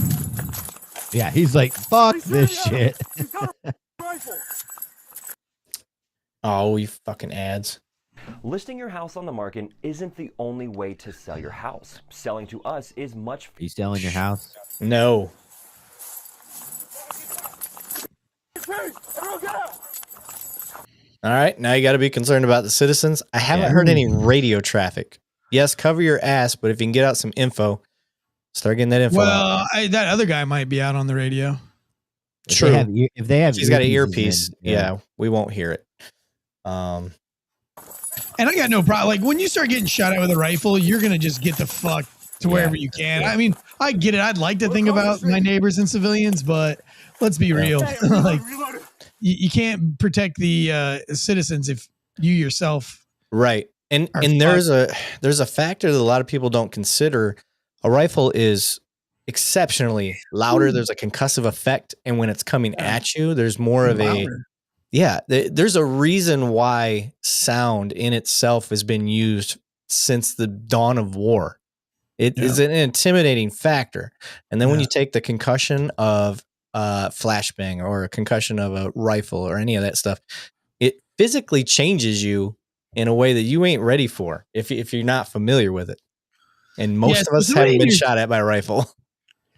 Yeah, he's like, fuck this shit. Oh, you fucking ads. Listing your house on the market isn't the only way to sell your house. Selling to us is much... Are you selling your house? No. All right, now you got to be concerned about the citizens. I haven't heard any radio traffic. Yes, cover your ass, but if you can get out some info, start getting that info out. Well, that other guy might be out on the radio. True. If they have he's got an earpiece. Yeah, we won't hear it. And I got no problem. Like when you start getting shot at with a rifle, you're gonna just get the fuck to wherever you can. I mean, I get it. I'd like to think about my neighbors and civilians, but let's be real. Like you can't protect the citizens if you yourself. Right. And there's a factor that a lot of people don't consider. A rifle is exceptionally louder. There's a concussive effect, and when it's coming at you, there's more of louder. There's a reason why sound in itself has been used since the dawn of war. It is an intimidating factor. And then when you take the concussion of flashbang or a concussion of a rifle or any of that stuff, it physically changes you in a way that you ain't ready for if you're not familiar with it. And most of us haven't been shot at by a rifle.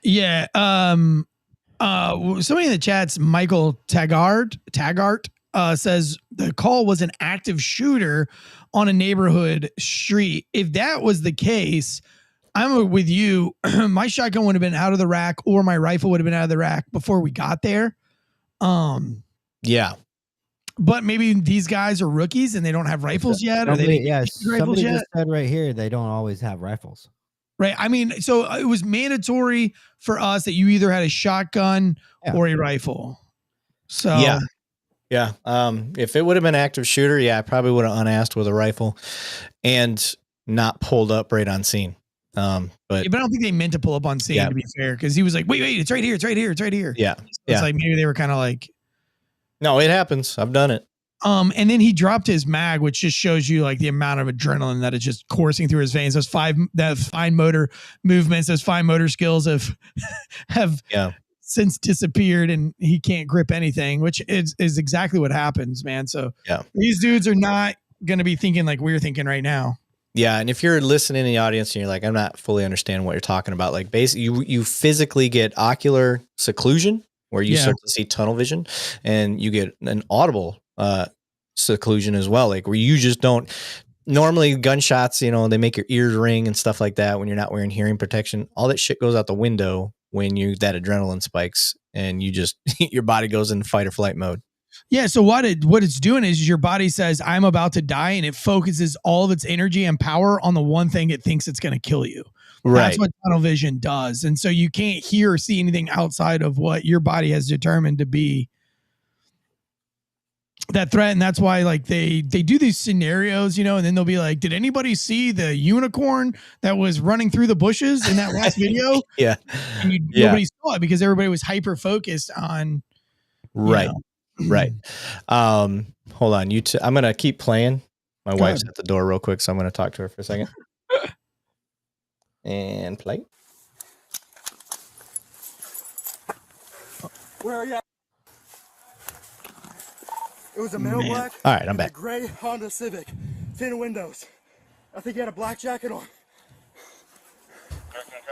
Yeah. Somebody in the chat's Michael Taggart says the call was an active shooter on a neighborhood street. If that was the case, I'm with you. My shotgun would have been out of the rack, or my rifle would have been out of the rack before we got there. Yeah. But maybe these guys are rookies and they don't have rifles yet. Or somebody just said right here they don't always have rifles. Right. I mean, so it was mandatory for us that you either had a shotgun or a rifle. So yeah. If it would have been active shooter, I probably would have unasked with a rifle and not pulled up right on scene. But I don't think they meant to pull up on scene, to be fair, because he was like, wait, it's right here, it's right here, it's right here. Yeah. It's like maybe they were kind of like, no, it happens. I've done it. And then he dropped his mag, which just shows you like the amount of adrenaline that is just coursing through his veins. Those fine motor movements, those fine motor skills have since disappeared, and he can't grip anything, which is exactly what happens, man. So these dudes are not going to be thinking like we're thinking right now. Yeah, and if you're listening in the audience and you're like, I'm not fully understanding what you're talking about, like basically you physically get ocular seclusion where you start to see tunnel vision, and you get an audible seclusion as well, like where you just don't normally gunshots, they make your ears ring and stuff like that when you're not wearing hearing protection. All that shit goes out the window when that adrenaline spikes and you just your body goes into fight or flight mode. Yeah. So what it's doing is your body says, I'm about to die, and it focuses all of its energy and power on the one thing it thinks it's going to kill you. Right. That's what tunnel vision does. And so you can't hear or see anything outside of what your body has determined to be that threat. And that's why like they do these scenarios, and then they'll be like, did anybody see the unicorn that was running through the bushes in that last video? Yeah. And nobody saw it because everybody was hyper focused on. Right. Right. Hold on. I'm going to keep playing. My wife's at the door real quick, so I'm going to talk to her for a second. And play. Where are you at? It was a male black. All right, I'm back. A gray Honda Civic. tinted windows. I think he had a black jacket on.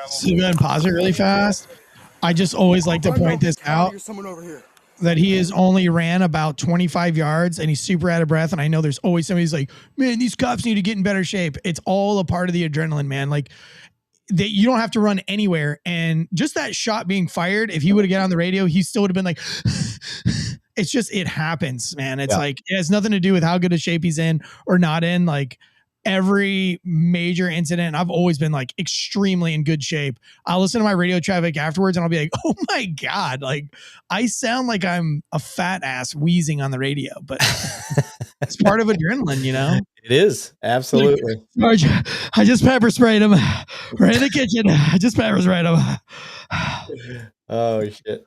So go ahead and pause it really fast. I just always like to point this out that he has only ran about 25 yards and he's super out of breath. And I know there's always somebody who's like, man, these cops need to get in better shape. It's all a part of the adrenaline, man. Like you don't have to run anywhere. And just that shot being fired, if he would have got on the radio, he still would have been like, it's just, it happens, man. It's like, it has nothing to do with how good a shape he's in or not in. Like every major incident, I've always been like extremely in good shape. I'll listen to my radio traffic afterwards and I'll be like, oh my God, like I sound like I'm a fat ass wheezing on the radio, but it's part of adrenaline, you know? It is. Absolutely. Like, I just pepper sprayed him right in the kitchen. I just pepper sprayed him. Oh shit.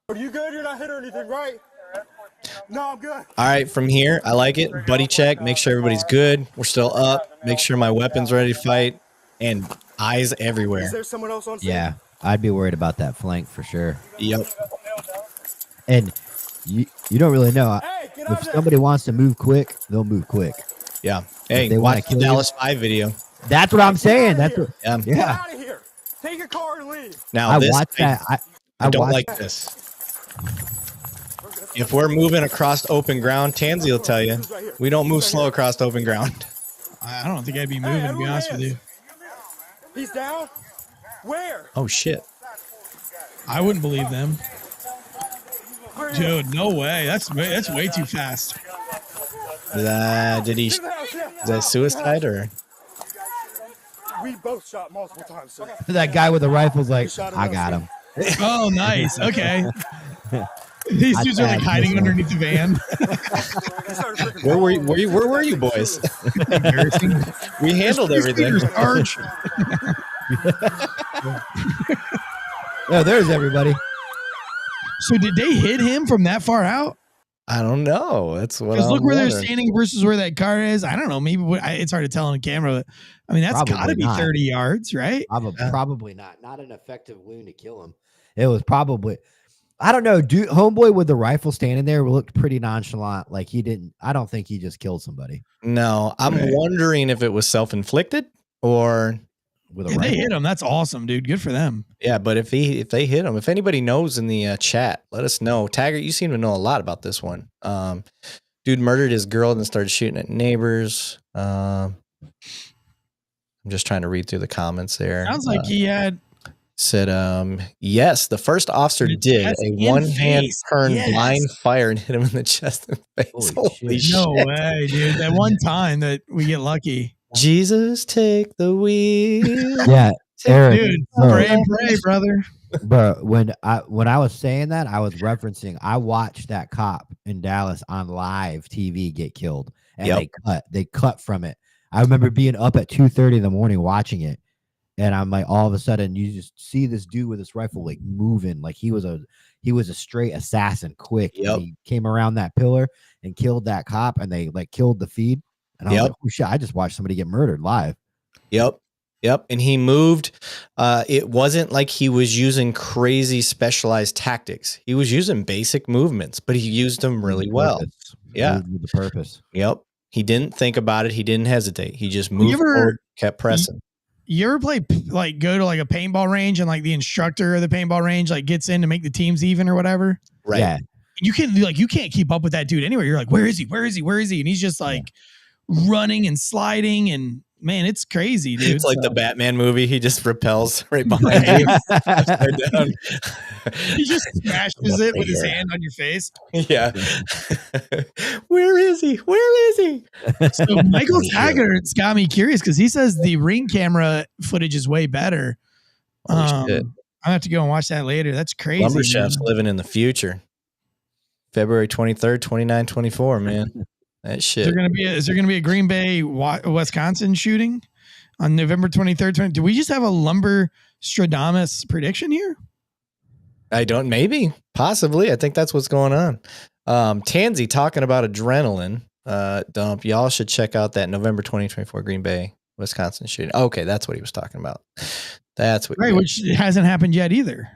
Are you good? You're not hit or anything, right? No, I'm good. All right, from here, I like it. Buddy check, make sure everybody's good. We're still up. Make sure my weapon's ready to fight. And eyes everywhere. Is there someone else on scene? Yeah, I'd be worried about that flank for sure. Yep. And you don't really know. If somebody wants to move quick, they'll move quick. Yeah. Hey, they watch the Dallas 5 video. That's what I'm saying. That's what, yeah. Get out of here. Take your car and leave. Now, I this, watched that. I don't like this. If we're moving across open ground, Tansey will tell you, we don't move slow across open ground. I don't think I'd be moving, to be honest with you. He's down? Where? Oh, shit. I wouldn't believe them. Dude, no way. That's way too fast. Is that suicide or? We both shot multiple times, sir. That guy with the rifle's like, I got him. Oh, nice. Okay. These dudes are like hiding underneath the van. Where were you boys? We handled everything. Oh, there's everybody. So did they hit him from that far out? I don't know. That's what. Because look where they're standing versus where that car is. I don't know. Maybe it's hard to tell on camera. But, I mean, that's got to be 30 yards, right? Probably not. Not an effective wound to kill him. It was probably. I don't know. Dude, homeboy with the rifle standing there looked pretty nonchalant. Like he didn't. I don't think he just killed somebody. No, I'm wondering if it was self-inflicted or with a rifle. They hit him. That's awesome, dude. Good for them. Yeah, but if they hit him, if anybody knows in the chat, let us know. Taggart, you seem to know a lot about this one. Dude murdered his girl and then started shooting at neighbors. I'm just trying to read through the comments there. Sounds like he had. Said, yes, the first officer did a one-hand turn blind fire and hit him in the chest and face. Holy shit. No way, dude. That one time that we get lucky. Jesus, take the wheel. Yeah, Eric. Dude, pray and pray, brother. But when I was saying that, I was referencing, I watched that cop in Dallas on live TV get killed. And they cut from it. I remember being up at 2:30 in the morning watching it. And I'm like, all of a sudden, you just see this dude with his rifle like moving, like he was a straight assassin, quick. Yep. He came around that pillar and killed that cop, and they like killed the feed. And I was like, oh shit! I just watched somebody get murdered live. Yep. And he moved. It wasn't like he was using crazy specialized tactics. He was using basic movements, but he used them really well. Yeah, with the purpose. Yep. He didn't think about it. He didn't hesitate. He just moved forward, kept pressing. You ever play go to like a paintball range and like the instructor of the paintball range like gets in to make the teams even or whatever? Right. Yeah. You can't keep up with that dude anywhere. You're like, where is he? Where is he? Where is he? And he's just like running and sliding, and man, it's crazy, dude. It's like the Batman movie. He just repels right behind you. Down. He just smashes it with his hand on your face. Yeah. Where is he? Where is he? So Michael Taggart's got me curious because he says the Ring camera footage is way better. I have to go and watch that later. That's crazy. Lumber Chef's living in the future. February 23rd, 2924, man. That shit. Is there gonna be a Green Bay, Wisconsin shooting on November 23rd? Do we just have a Lumber Stradamus prediction here? I don't. Maybe, possibly. I think that's what's going on. Tansey talking about adrenaline dump. Y'all should check out that November 2024 Green Bay, Wisconsin shooting. Okay, that's what he was talking about. That's what. Right, which hasn't happened yet either.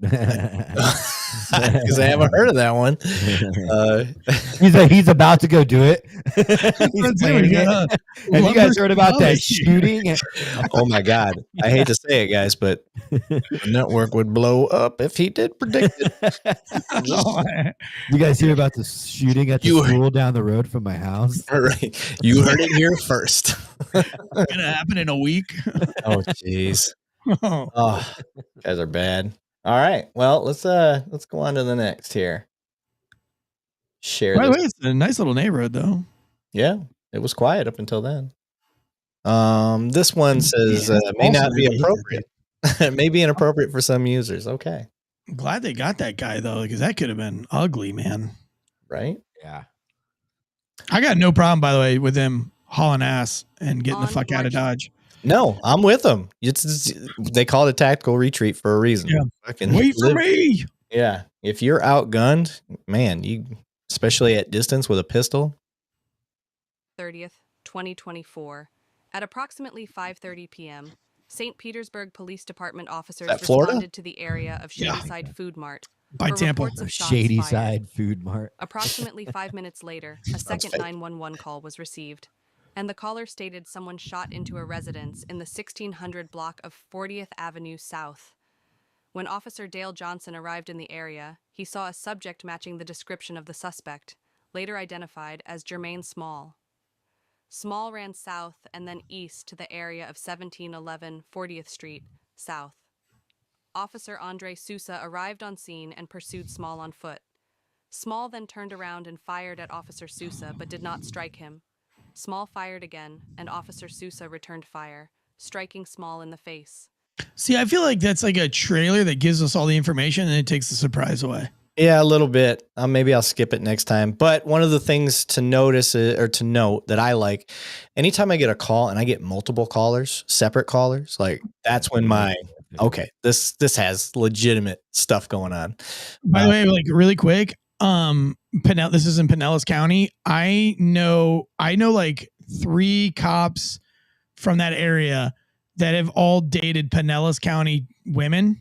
Because I haven't heard of that one. He's about to go do it. He's planning it. Have you guys heard about that shooting? Oh my God. I hate to say it, guys, but the network would blow up if he did predict it. You guys hear about the shooting at the school down the road from my house? All right. You heard it here first. It's gonna happen in a week. Oh, jeez. Oh, guys are bad. All right. Well, let's go on to the next here. Share. By the way, it's a nice little neighborhood, though. Yeah, it was quiet up until then. This one says may not be appropriate. It may be inappropriate for some users. Okay. I'm glad they got that guy though, because that could have been ugly, man. Right? Yeah. I got no problem, by the way, with him hauling ass and getting the fuck out of Dodge. No, I'm with them. They call it a tactical retreat for a reason. Yeah. Wait for me. Yeah. If you're outgunned, man, you especially at distance with a pistol. 30th, 2024. At approximately 5:30 p.m., St. Petersburg Police Department officers responded to the area of Shadyside Food Mart by Tampa. Shadyside Food Mart. Approximately 5 minutes later, a second 911 call was received, and the caller stated someone shot into a residence in the 1600 block of 40th Avenue South. When Officer Dale Johnson arrived in the area, he saw a subject matching the description of the suspect, later identified as Jermaine Small. Small ran south and then east to the area of 1711 40th Street, South. Officer Andre Sousa arrived on scene and pursued Small on foot. Small then turned around and fired at Officer Sousa but did not strike him. Small fired again, and Officer Sousa returned fire, striking Small in the face. See, I feel like that's like a trailer that gives us all the information and it takes the surprise away. Yeah, a little bit. Maybe I'll skip it next time. But one of the things to notice or to note that I like, anytime I get a call and I get multiple callers, separate callers, like that's when this has legitimate stuff going on. By the way, like really quick, this is in Pinellas County. I know like 3 cops from that area that have all dated Pinellas County women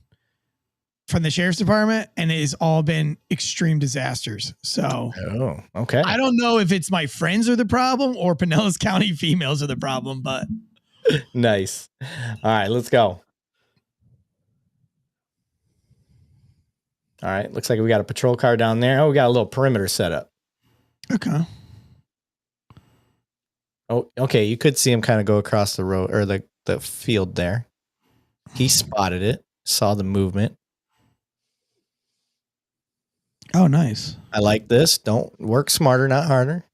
from the sheriff's department, and it has all been extreme disasters. So, okay. I don't know if it's my friends are the problem or Pinellas County females are the problem, but nice. All right, let's go. All right, looks like we got a patrol car down there. Oh, we got a little perimeter set up. Okay. Oh, okay. You could see him kind of go across the road or the field there. He spotted it, saw the movement. Oh, nice. I like this. Don't work smarter, not harder.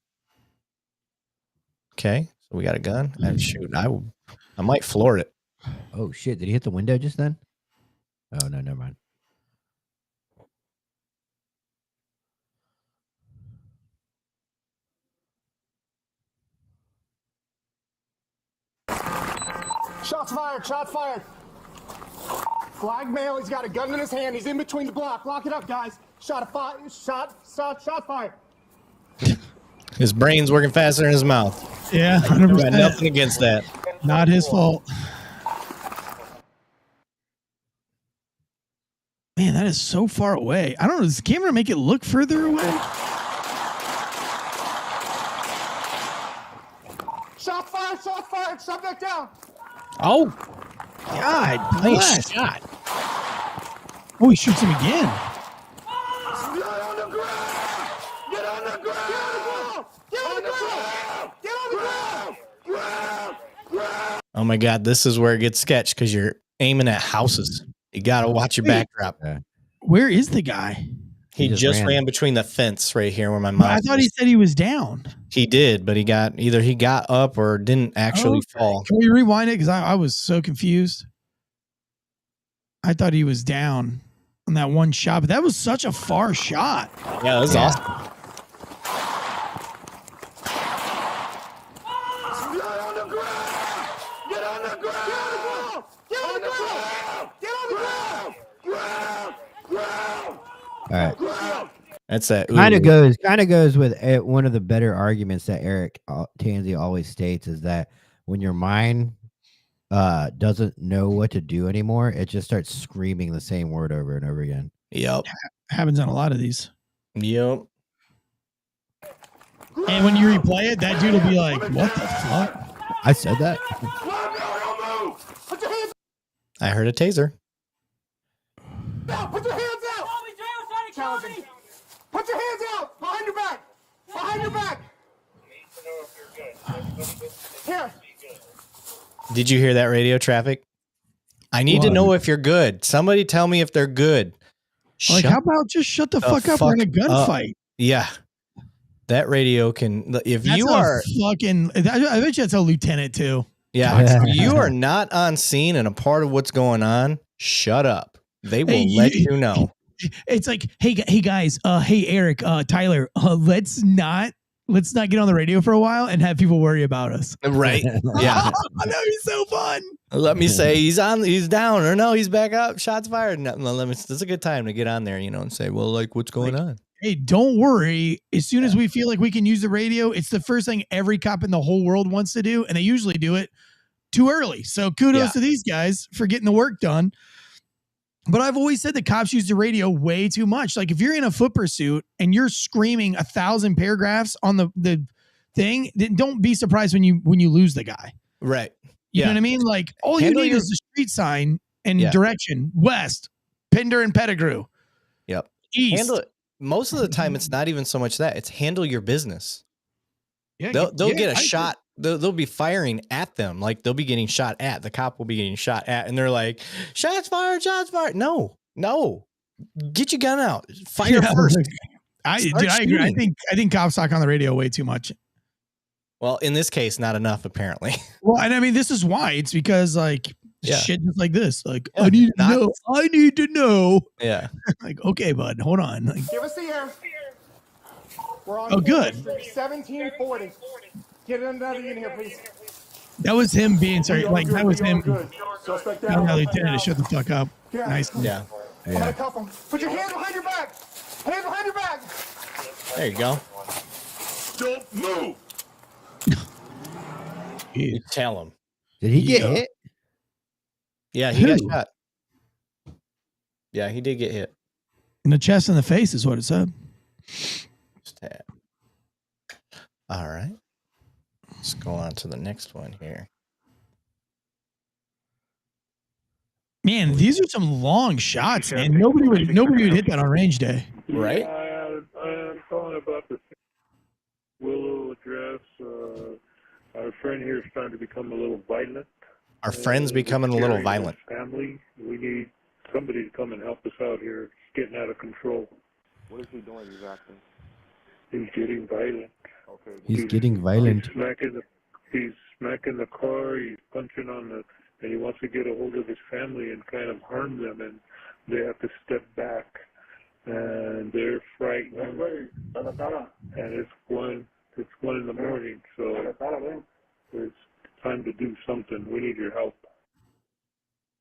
Okay, so we got a gun. And shoot, I might floor it. Oh shit! Did he hit the window just then? Oh no, never mind. Shots fired! Shots fired! Flag male. He's got a gun in his hand. He's in between the block. Lock it up, guys. Shot fired. His brain's working faster than his mouth. Yeah, 100%. Got nothing against that. Not his fault. Man, that is so far away. I don't know. Does the camera make it look further away? Shot fired! Shot fired! Subject down! Oh, God. Nice shot. Oh, he shoots him again. Get on the ground! Get on the ground! Get on the ground! Get on the ground! Ground! Oh my God, this is where it gets sketched because you're aiming at houses. You got to watch your backdrop. Where is the guy? He just ran between the fence right here where my mouth I thought he said he was down. He did, but he got up or didn't actually fall. Can we rewind it? Because I was so confused. I thought he was down on that one shot, but that was such a far shot. Yeah, that was awesome. Get on the ground! Get on the ground! Get on the ground! Get on the ground! Ground! All right. That's that. Kind of goes with one of the better arguments that Erik Tansey always states is that when your mind doesn't know what to do anymore, it just starts screaming the same word over and over again. Yep. Happens on a lot of these. Yep. And when you replay it, that dude will be like, what the fuck? I said that. I heard a taser. Now, put your hands out! Put your hands out! Behind your back! Behind your back! Here. Did you hear that, radio traffic? I need to know if you're good. Somebody tell me if they're good. Like, how about just shut the fuck up? We're in a gunfight. Yeah. That radio can, if That's you are fucking, I bet you that's a lieutenant too. Yeah. If you are not on scene and a part of what's going on, shut up. They will let you know. It's like, hey guys, hey Eric, Tyler, let's not get on the radio for a while and have people worry about us. Right. Yeah. That would be so fun. Let me say he's down, or no, he's back up. Shots fired. No, this is a good time to get on there, and say, well, like, what's going on? Hey, don't worry. As soon as we feel like we can use the radio, it's the first thing every cop in the whole world wants to do, and they usually do it too early. So kudos to these guys for getting the work done. But I've always said that cops use the radio way too much. Like if you're in a foot pursuit and you're screaming 1,000 paragraphs on the thing, then don't be surprised when you lose the guy. Right. You know what I mean? Like all you need is the street sign and direction. West, Pender and Pettigrew. Yep. East. Handle it. Most of the time, it's not even so much that. It's handle your business. Yeah, they'll get a shot. They'll be firing at them. Like they'll be getting shot at. The cop will be getting shot at. And they're like, shots fired, shots fired. No. Get your gun out. Fire first. I agree. I think cops talk on the radio way too much. Well, in this case, not enough, apparently. Well, and I mean, this is why. It's because like shit just like this. Like, I need to know. Yeah. Like, okay, bud, hold on. Like, Give us the air. We're on good. 1740. Get another unit here, please. That was him being sorry. Like that was him. Suspect Now down. Lieutenant, shut the fuck up. Yeah. Nice. Yeah. I'm gonna cuff him. Put your hands behind your back. Hands behind your back. There you go. Don't move. You tell him. Did he get hit? Yeah, he got shot. Yeah, he did get hit. In the chest and the face is what it said. Stab. All right. Let's go on to the next one here. Man, these are some long shots, man. Nobody would hit that on range day. Right? I'm calling about the Willow address. Our friend here is starting to become a little violent. Our friend's becoming a little violent. Family, we need somebody to come and help us out here. It's getting out of control. What is he doing exactly? He's getting violent. Okay. He's getting violent. He's smacking the car. He's punching on the, and he wants to get a hold of his family and kind of harm them, and they have to step back, and they're frightened. And it's one in the morning, so it's time to do something. We need your help.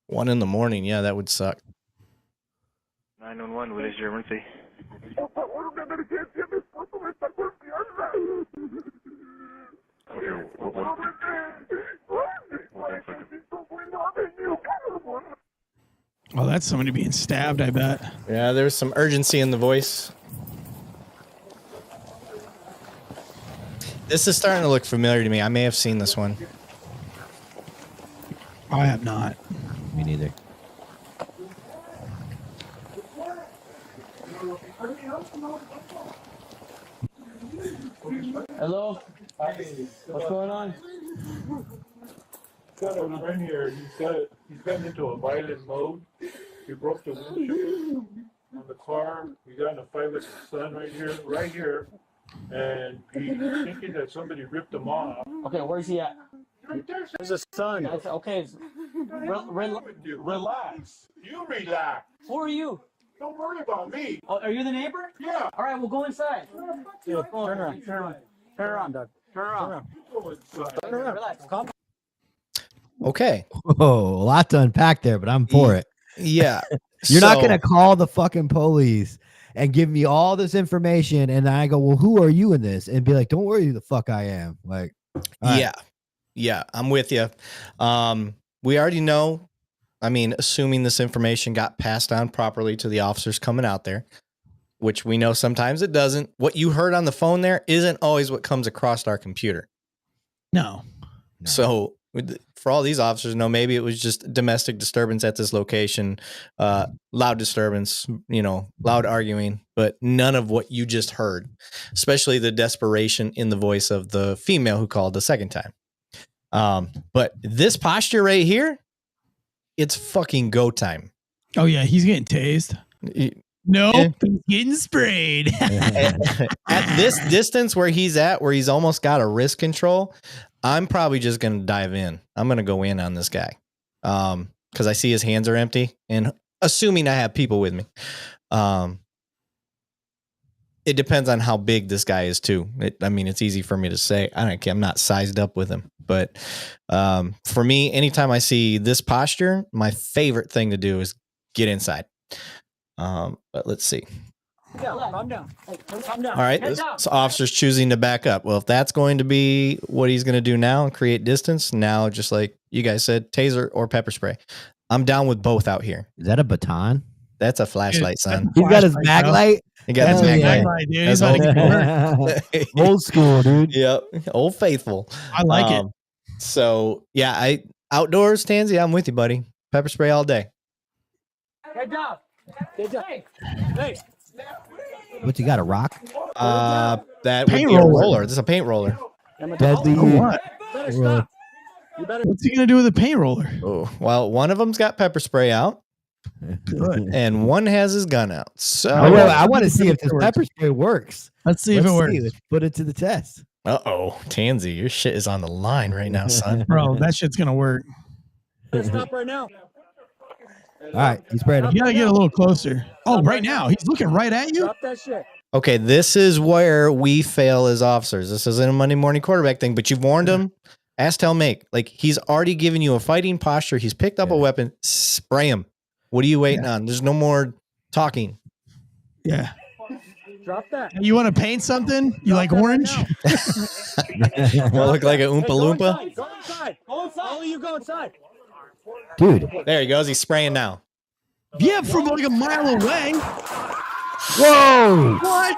1 in the morning. Yeah, that would suck. 911, what is your emergency? Oh, that's somebody being stabbed, I bet. Yeah, there's some urgency in the voice. This is starting to look familiar to me. I may have seen this one. I have not. Me neither. Hello? What's going on? Got a friend here. He's gotten into a violent mode. He broke the windshield on the car. He got in a fight with his son right here. And he's thinking that somebody ripped him off. Okay, where's he at? There's a son. Okay, Relax. You relax. who are you? Don't worry about me. Oh, are you the neighbor? Yeah. All right, we'll go inside. Turn around, Doug. Turn around. Relax. Calm. Okay. Oh, a lot to unpack there, but I'm for it. Yeah. You're not going to call the fucking police and give me all this information. And I go, well, who are you in this? And be like, don't worry who the fuck I am. Like, Yeah. Yeah, I'm with you. we already know. I mean, assuming this information got passed on properly to the officers coming out there, which we know sometimes it doesn't. What you heard on the phone there isn't always what comes across our computer. No. So for all these officers, maybe it was just domestic disturbance at this location, loud disturbance, loud arguing, but none of what you just heard, especially the desperation in the voice of the female who called the second time. But this posture right here, it's fucking go time. Oh yeah, he's getting tased. Nope, he's getting sprayed. At this distance where he's at, where he's almost got a wrist control, I'm probably just going to dive in. I'm going to go in on this guy because I see his hands are empty, and assuming I have people with me. It depends on how big this guy is too. It's easy for me to say. I'm not sized up with him, but for me, anytime I see this posture, my favorite thing to do is get inside. But let's see. Calm down. Hey, calm down. All right, this officer's choosing to back up. Well, if that's going to be what he's going to do now and create distance, now just like you guys said, taser or pepper spray. I'm down with both out here. Is that a baton? That's a flashlight, son. He's got his backlight. He got his backlight, dude. That's old school, dude. Yep, old faithful. I like it. So yeah, outdoors, Tansey, I'm with you, buddy. Pepper spray all day. Head down. Hey. What you got? A rock? That would be a roller. This is a paint roller. Deadly. What? Better stop. What's he gonna do with a paint roller? Oh, well, one of them's got pepper spray out. Good. And one has his gun out. So I want to see if this pepper spray works. Let's see if it works. Let's put it to the test. Tansey, your shit is on the line right now, son. Bro, that shit's gonna work. Stop right now. All right, he's sprayed. You gotta get a little closer. Oh, right now. He's looking right at you. Stop that shit. Okay, this is where we fail as officers. This isn't a Monday morning quarterback thing, but you've warned him. Ask, tell, make. Like, he's already given you a fighting posture. He's picked up a weapon. Spray him. What are you waiting on? There's no more talking. Yeah. Drop that. You want to paint something? You like orange? Well, look like a Oompa Loompa. Go inside. All of you go inside. Dude. There he goes. He's spraying now. Yeah, from like a mile away. Whoa. What?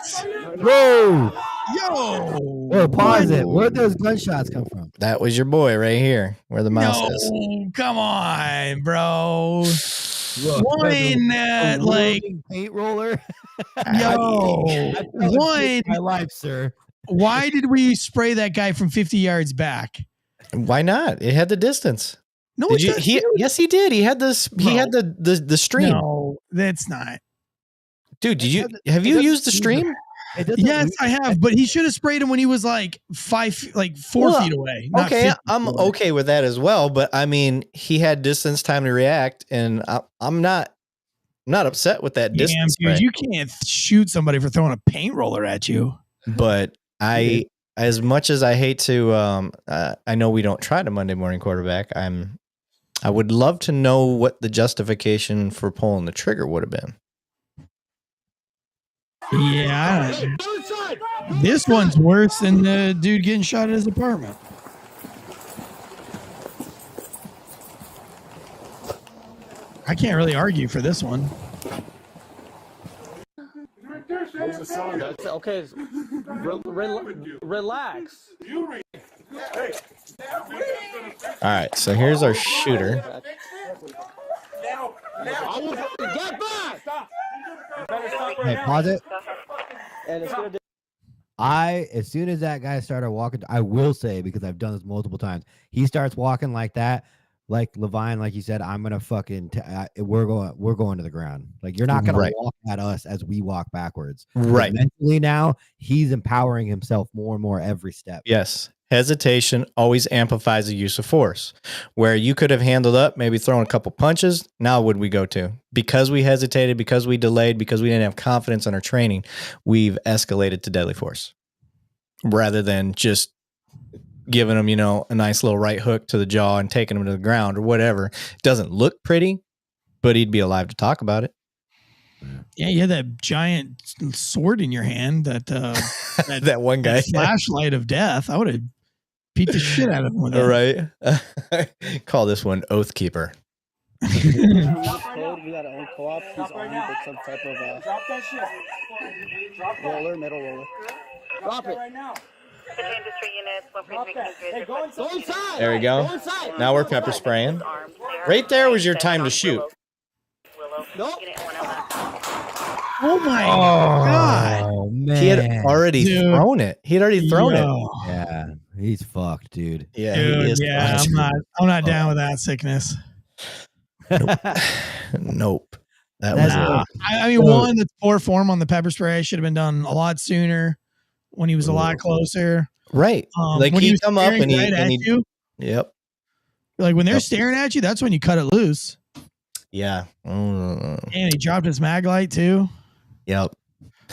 Whoa. Yo. Whoa, pause it. Where'd those gunshots come from? That was your boy right here, where the mouse is. Come on, bro. Look, one like paint roller. One. My life, sir. Why did we spray that guy from 50 yards back? Why not? It had the distance. No, yes, he did. He had this. He had the stream. No, that's not. Dude, have you used the stream? Yes, I have, but he should have sprayed him when he was like 4 feet away. Okay, I'm okay with that as well. But I mean, he had distance, time to react, and I'm not upset with that distance. Dude, you can't shoot somebody for throwing a paint roller at you. But as much as I hate to, I know we don't try to Monday morning quarterback. I would love to know what the justification for pulling the trigger would have been. Yeah, this one's worse than the dude getting shot at his apartment. I can't really argue for this one. That's okay. Relax. All right, so here's our shooter. Get back! Hey, pause it. And it's gonna do. As soon as that guy started walking, I will say, because I've done this multiple times, he starts walking like that, like Lavigne, like you said, I'm gonna fucking, we're going to the ground. Like, you're not gonna walk at us as we walk backwards. Right. But mentally now, he's empowering himself more and more every step. Yes. Hesitation always amplifies the use of force. Where you could have handled up, maybe thrown a couple punches. Now, would we go to? Because we hesitated, because we delayed, because we didn't have confidence in our training, we've escalated to deadly force. Rather than just giving him, a nice little right hook to the jaw and taking him to the ground or whatever. It doesn't look pretty, but he'd be alive to talk about it. Yeah, you had that giant sword in your hand, that that one guy, flashlight of death. I would have beat the shit out of him with that. Right. Call this one Oath Keeper. We got our own co-op. He's on with some type of drop that shit. Roller, metal roller. Drop it right now. Hey, go inside. There we go. Now we're pepper spraying. Right there was your time to shoot. Nope. Oh my god! Oh man, He had already thrown it. He had already thrown it. Yeah, he's fucked, dude. Yeah, Dude, he is. yeah, I'm not down with that sickness. Nope. That was it. I mean, one, that's poor form on the pepper spray. Should have been done a lot sooner when he was a lot closer. Right. Like when he'd come up and he you, yep. Like when they're staring at you, that's when you cut it loose. Yeah. And he dropped his mag light too. Yep.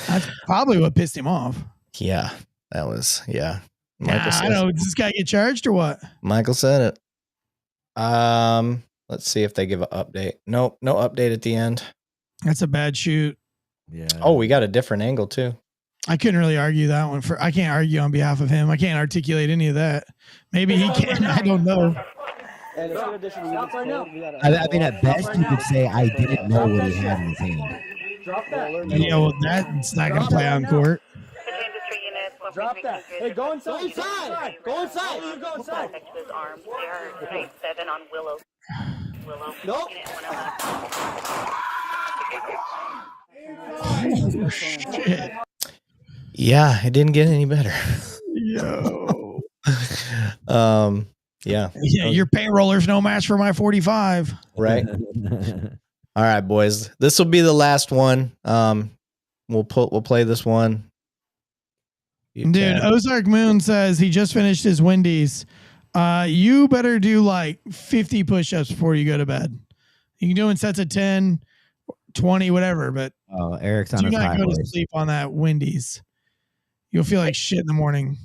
That's probably what pissed him off. Yeah. That was Michael I know. Does this guy get charged or what? Michael said it. Let's see if they give an update. Nope, no update at the end. That's a bad shoot. Yeah. Oh, we got a different angle too. I couldn't really argue that one. I can't argue on behalf of him. I can't articulate any of that. Maybe he can. I don't know. I mean, at best, you could say I didn't know what he had in his hand. Yeah, well, that's not going to play on court. Drop that. Hey, go inside. Go inside. Go inside. You go inside. They are 7 on Willow. Nope. Shit. Yeah, it didn't get any better. Yo. Yeah. Yeah, your paint roller's no match for my 45. Right. All right, boys. This will be the last one. We'll play this one. Dude, Ozark Moon says he just finished his Wendy's. You better do like 50 push-ups before you go to bed. You can do in sets of 10, 20, whatever, but Eric's on do his not high go to horse. sleep on that Wendy's. You'll feel like shit in the morning.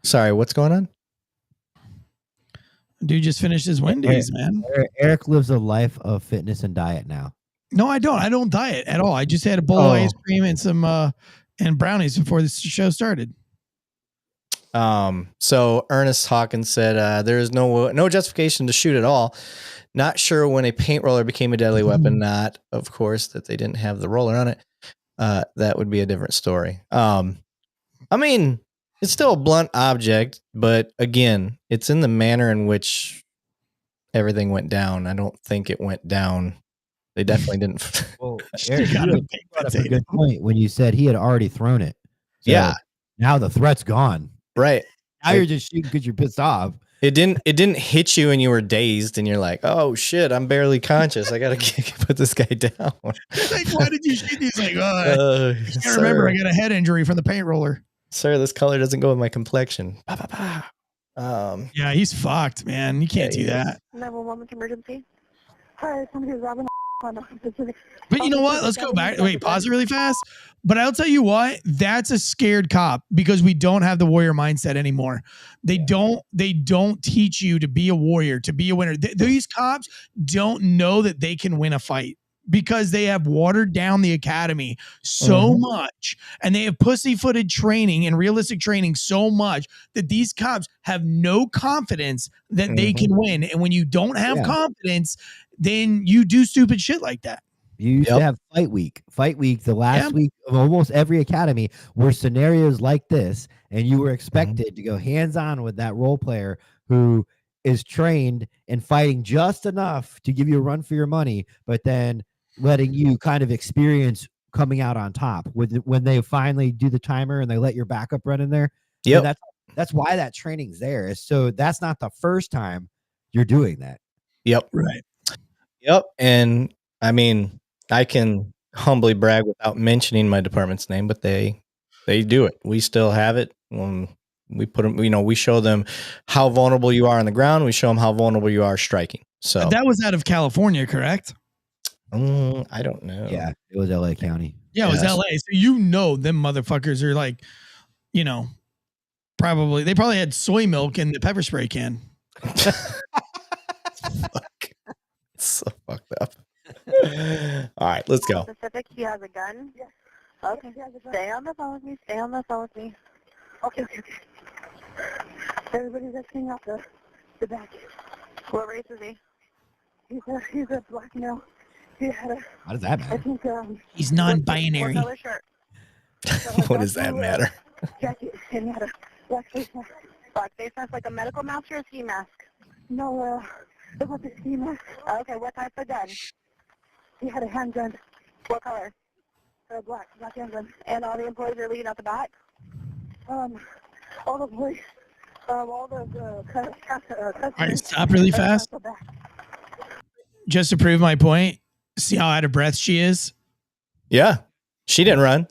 Sorry, what's going on? Dude just finished his Wendy's, man. Eric lives a life of fitness and diet now. No, I don't. I don't diet at all. I just had a bowl of ice cream and some and brownies before this show started. So Ernest Hawkins said there is no justification to shoot at all. Not sure when a paint roller became a deadly weapon. Not, of course, that they didn't have the roller on it. That would be a different story. I mean, it's still a blunt object, but again, it's in the manner in which everything went down. I don't think it went down. They definitely didn't. Well, Eric, you brought up a good point when you said he had already thrown it. So yeah. Now the threat's gone. Right. Now you're just shooting because you're pissed off. It didn't hit you and you were dazed and you're like, oh shit, I'm barely conscious. I gotta put this guy down. Like, why did you shoot? He's like, I can't remember. I got a head injury from the paint roller. Sir, this color doesn't go with my complexion. Yeah, he's fucked, man. You can't do that. 911 emergency. Hi, somebody's robbing on a specific. But you know what? Let's go back. Wait, pause it really fast. But I'll tell you what, that's a scared cop because we don't have the warrior mindset anymore. They don't teach you to be a warrior, to be a winner. These cops don't know that they can win a fight because they have watered down the academy so much and they have pussyfooted training and realistic training so much that these cops have no confidence that they can win. And when you don't have confidence, then you do stupid shit like that. You used to have fight week, the last week of almost every academy were scenarios like this. And you were expected to go hands-on with that role player who is trained and fighting just enough to give you a run for your money, but then letting you kind of experience coming out on top when they finally do the timer and they let your backup run in there. Yeah, so that's why that training's there. So that's not the first time you're doing that. Yep. Right. Yep. And I mean, I can humbly brag without mentioning my department's name, but they do it. We still have it. We put them, we show them how vulnerable you are on the ground. We show them how vulnerable you are striking. So that was out of California, correct? I don't know. Yeah, it was LA County. Yeah, it was LA. So them motherfuckers are like, they probably had soy milk in the pepper spray can. So fucked up. All right, let's go. Specific, he has a gun. Yes. Okay. Stay on the phone with me. Okay. Everybody's just hanging off the back. What race is he? He's a black male. He had a. How does that matter? I think He's non-binary. What color shirt? What does that matter? Jacket, and he had a black face mask. Black face mask, like a medical mask or a ski mask? No, it was a ski mask. Okay, what type of gun? He had a handgun. What color? Black handgun. And all the employees are leaving out the back? All the boys, all the customers. All right, stop really fast. Just to prove my point, see how out of breath she is? Yeah. She didn't run.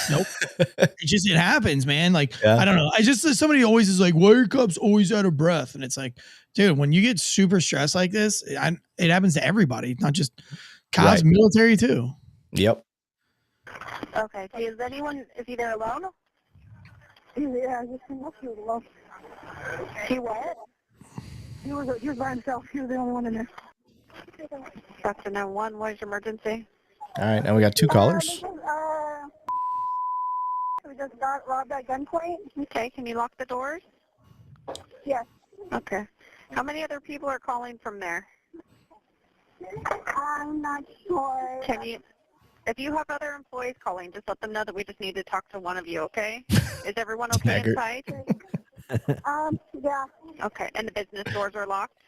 Nope. It happens, man. Like, Yeah. I don't know. Somebody always is like, why are cops always out of breath? And it's like, dude, when you get super stressed like this, it happens to everybody, not just cops, Right. military too. Yep. Okay, is he there alone? Yeah, I just think he was alone. He what? He was by himself. He was the only one in there. Dr. 911, what is your emergency? All right. Now we got two callers. We just got robbed at gunpoint. Okay, can you lock the doors? Yes. Okay. How many other people are calling from there? I'm not sure. If you have other employees calling, just let them know that we just need to talk to one of you, okay? Is everyone okay inside? Yeah. Okay, and the business doors are locked?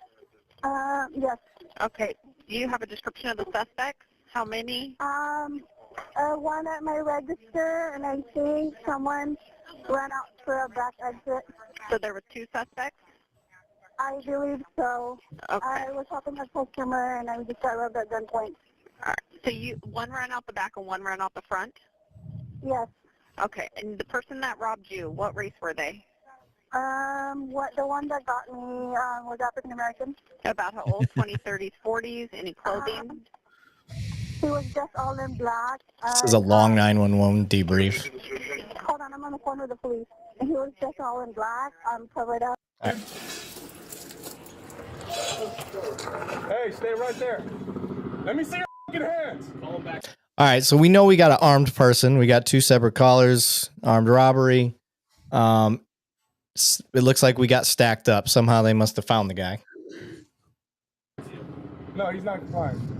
Yes. Okay. Do you have a description of the suspects? How many? One at my register, and I think someone ran out for a back exit. So there were two suspects? I believe so. Okay. I was helping a customer, and I just got robbed at gunpoint. All right. So one ran out the back and one ran out the front? Yes. Okay. And the person that robbed you, what race were they? The one that got me was African American. About how old? 20s, 30s, 40s? Any clothing? He was just all in black. This is a long 911 debrief. Hold on, I'm on the phone with the police. And he was just all in black, covered up. All right. Hey, stay right there. Let me see your fucking hands. Call him back. All right. So we know we got an armed person. We got two separate callers, armed robbery. It looks like we got stacked up. Somehow they must have found the guy. No, he's not complying.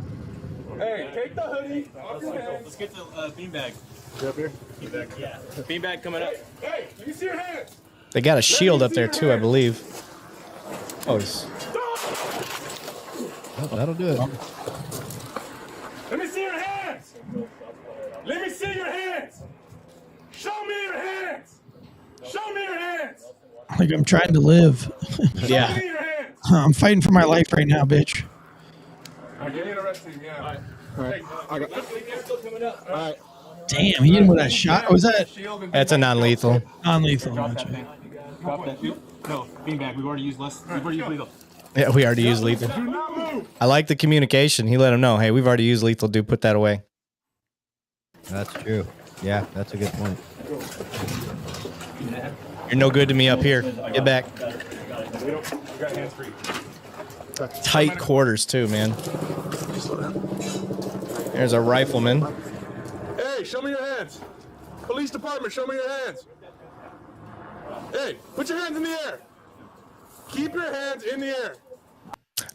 Hey, take the hoodie off your hands. Let's get the beanbag. You up here? Beanbag, yeah. Beanbag coming up. Hey, let me see your hands. They got a shield up there too, I believe. Oh, that'll do it. Let me see your hands. Let me see your hands. Show me your hands. Show me your hands. Like I'm trying to live. Yeah. Show me your hands. I'm fighting for my life right now, bitch. I'm getting arrested, yeah. All right. All right. Damn, he didn't with that shot. Was that? That's a non-lethal. Non-lethal. Drop that. No, beanbag. We've already used lethal. Yeah, we already used lethal. Do not move. I like the communication. He let him know, hey, we've already used lethal, dude. Put that away. That's true. Yeah, that's a good point. You're no good to me up here. Get back. We got hands free. Tight quarters too, man. There's a rifleman. Hey, show me your hands. Police department, show me your hands. Hey, put your hands in the air. Keep your hands in the air.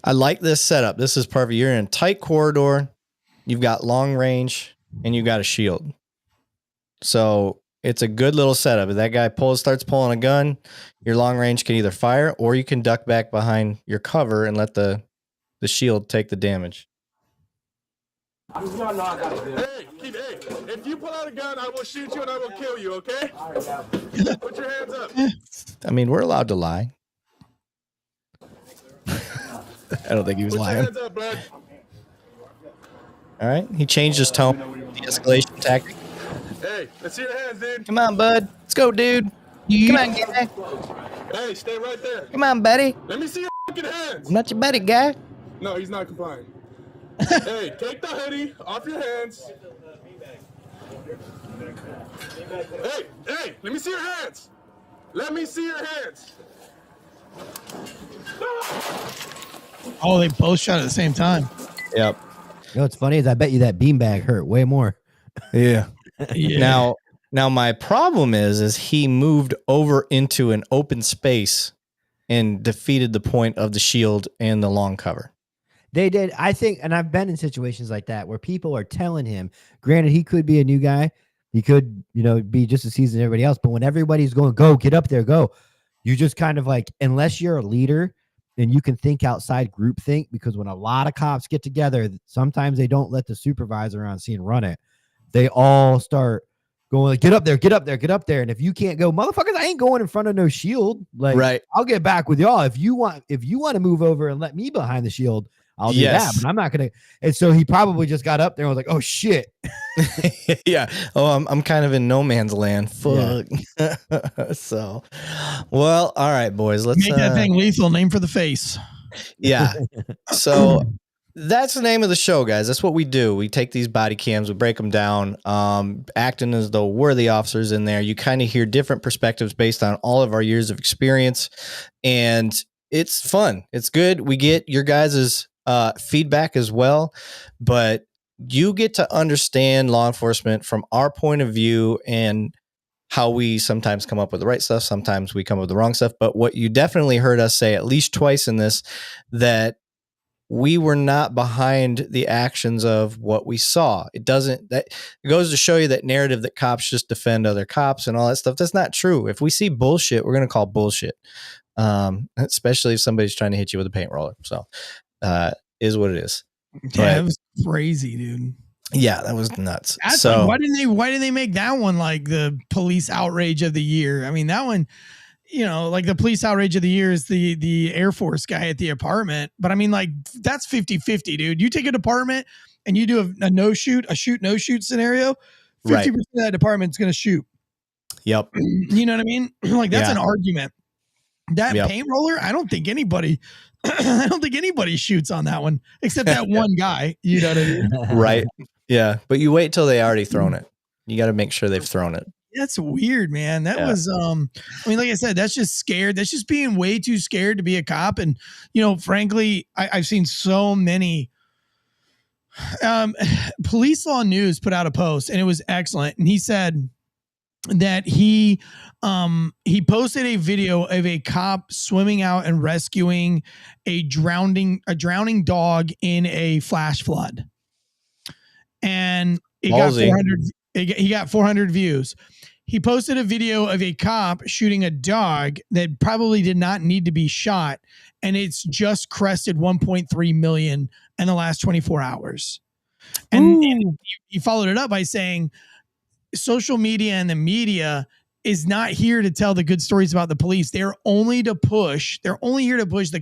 I like this setup. This is perfect. You're in a tight corridor. You've got long range and you got a shield. So it's a good little setup. If that guy starts pulling a gun, your long range can either fire or you can duck back behind your cover and let the shield take the damage. Hey, if you pull out a gun, I will shoot you and I will kill you, okay? Put your hands up. I mean, we're allowed to lie. I don't think he was Put your lying. hands up, bud. All right. He changed his tone. De-escalation tactic. Hey, let's see your hands, dude. Come on, bud. Let's go, dude. Come on, guy. Hey, stay right there. Come on, buddy. Let me see your fucking hands. I'm not your buddy, guy. No, he's not complying. Hey, take the hoodie off your hands. Hey, let me see your hands. Let me see your hands. Oh, they both shot at the same time. Yep. You know what's funny is I bet you that beanbag hurt way more. Yeah. Yeah. Now my problem is he moved over into an open space and defeated the point of the shield and the long cover. They did. I think, and I've been in situations like that where people are telling him, granted, he could be a new guy. He could, be just as seasoned as everybody else. But when everybody's going, go, get up there, go, you just kind of like, unless you're a leader and you can think outside groupthink, because when a lot of cops get together, sometimes they don't let the supervisor on scene run it. They all start going, get up there, get up there, get up there. And if you can't go, motherfuckers, I ain't going in front of no shield. Like, right. I'll get back with y'all. If you want to move over and let me behind the shield, I'll do that, but I'm not going to. And so he probably just got up there and was like, oh shit. Yeah. Oh, I'm kind of in no man's land. Fuck. Yeah. So, well, all right, boys, let's make that thing lethal. Name for the face. Yeah. So that's the name of the show, guys. That's what we do. We take these body cams, we break them down, acting as though we're the officers in there. You kind of hear different perspectives based on all of our years of experience, and it's fun. It's good. We get your guys's feedback as well, but you get to understand law enforcement from our point of view and how we sometimes come up with the right stuff. Sometimes we come up with the wrong stuff. But what you definitely heard us say at least twice in this, that we were not behind the actions of what we saw. It goes to show you that narrative that cops just defend other cops and all that stuff. That's not true. If we see bullshit, we're going to call bullshit. Especially if somebody's trying to hit you with a paint roller. So, is what it is. Yeah, it was crazy, dude. Yeah, that was nuts. So why didn't they make that one like the police outrage of the year? I mean, that one, like the police outrage of the year is the Air Force guy at the apartment. But I mean, like, that's 50-50, dude. You take a department and you do a no shoot, no shoot scenario, 50% of that department's going to shoot. Yep. You know what I mean? Like, that's an argument. That paint roller, I don't think anybody shoots on that one except that one guy. You know what I mean? Right. Yeah. But you wait till they already thrown it. You got to make sure they've thrown it. That's weird, man. That was, I mean, like I said, that's just scared. That's just being way too scared to be a cop. And, frankly, I've seen so many, Police Law News put out a post and it was excellent. And he said that he posted a video of a cop swimming out and rescuing a drowning dog in a flash flood. And it got 400, he got 400 views. He posted a video of a cop shooting a dog that probably did not need to be shot. And it's just crested 1.3 million in the last 24 hours. And he followed it up by saying, social media and the media is not here to tell the good stories about the police. They're only here to push the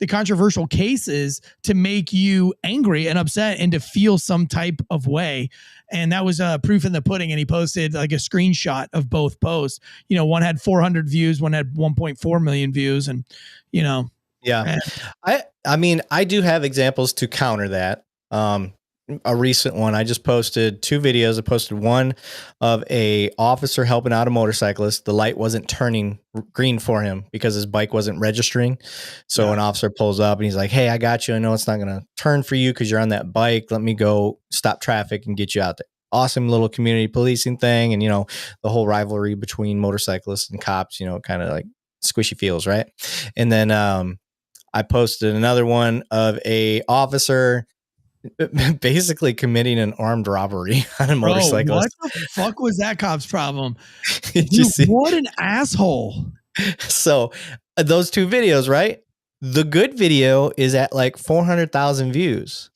controversial cases to make you angry and upset and to feel some type of way. And that was proof in the pudding. And he posted like a screenshot of both posts. One had 400 views, one had 1.4 million views. And, yeah, I mean, I do have examples to counter that. A recent one, I just posted 2 videos. I posted one of a officer helping out a motorcyclist. The light wasn't turning green for him because his bike wasn't registering. So an officer pulls up and he's like, hey, I got you. I know it's not going to turn for you because you're on that bike. Let me go stop traffic and get you out there. Awesome little community policing thing. And, the whole rivalry between motorcyclists and cops, kind of like squishy feels, right? And then I posted another one of a officer basically committing an armed robbery on a motorcyclist. What the fuck was that cop's problem? Dude, what an asshole. So those 2 videos, right? The good video is at like 400,000 views.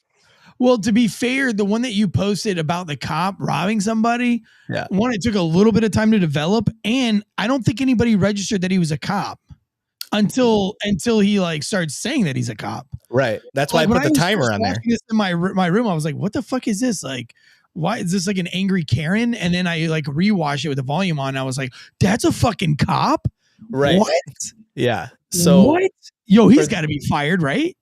Well, to be fair, the one that you posted about the cop robbing somebody, it took a little bit of time to develop. And I don't think anybody registered that he was a cop until he like starts saying that he's a cop. Right. That's why I put the timer on there. This in my room, I was like, what the fuck is this? Like, why is this like an angry Karen? And then I like rewatched it with the volume on. And I was like, that's a fucking cop. Right. What? Yeah. So what? Yo, he's got to be fired, right?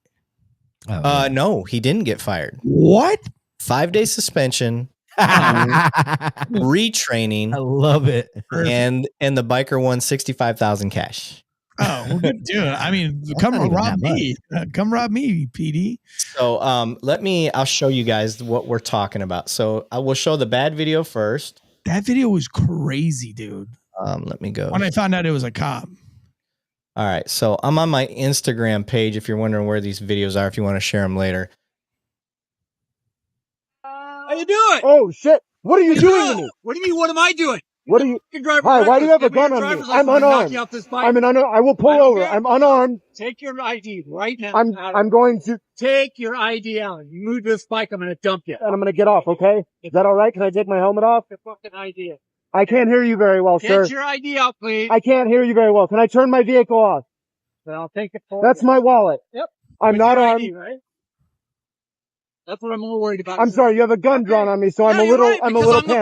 No, he didn't get fired. What? 5-day suspension, retraining. I love it. And the biker won 65,000 cash. Oh, well, good dude. I mean, come rob me. Come rob me, PD. So I'll show you guys what we're talking about. So I will show the bad video first. That video was crazy, dude. Let me go. When I found out it was a cop. All right. So I'm on my Instagram page if you're wondering where these videos are, if you want to share them later. How you doing? Oh, shit. What are you doing to me? What do you mean, what am I doing? What are you? Hi, why do you have a gun on me? I'm unarmed. I will pull over. I'm unarmed. Take your ID right now. I'm going to. Take your ID out. You move this bike, I'm going to dump you. And I'm going to get off, okay? Is that all right? Can I take my helmet off? Your fucking ID. I can't hear you very well, sir. Get your ID out, please. I can't hear you very well. Can I turn my vehicle off? Then I'll take it for That's my wallet. Yep. I'm not armed. ID, right? That's what I'm more worried about. I'm sorry, you have a gun drawn on me, so I'm a little panicked. I'm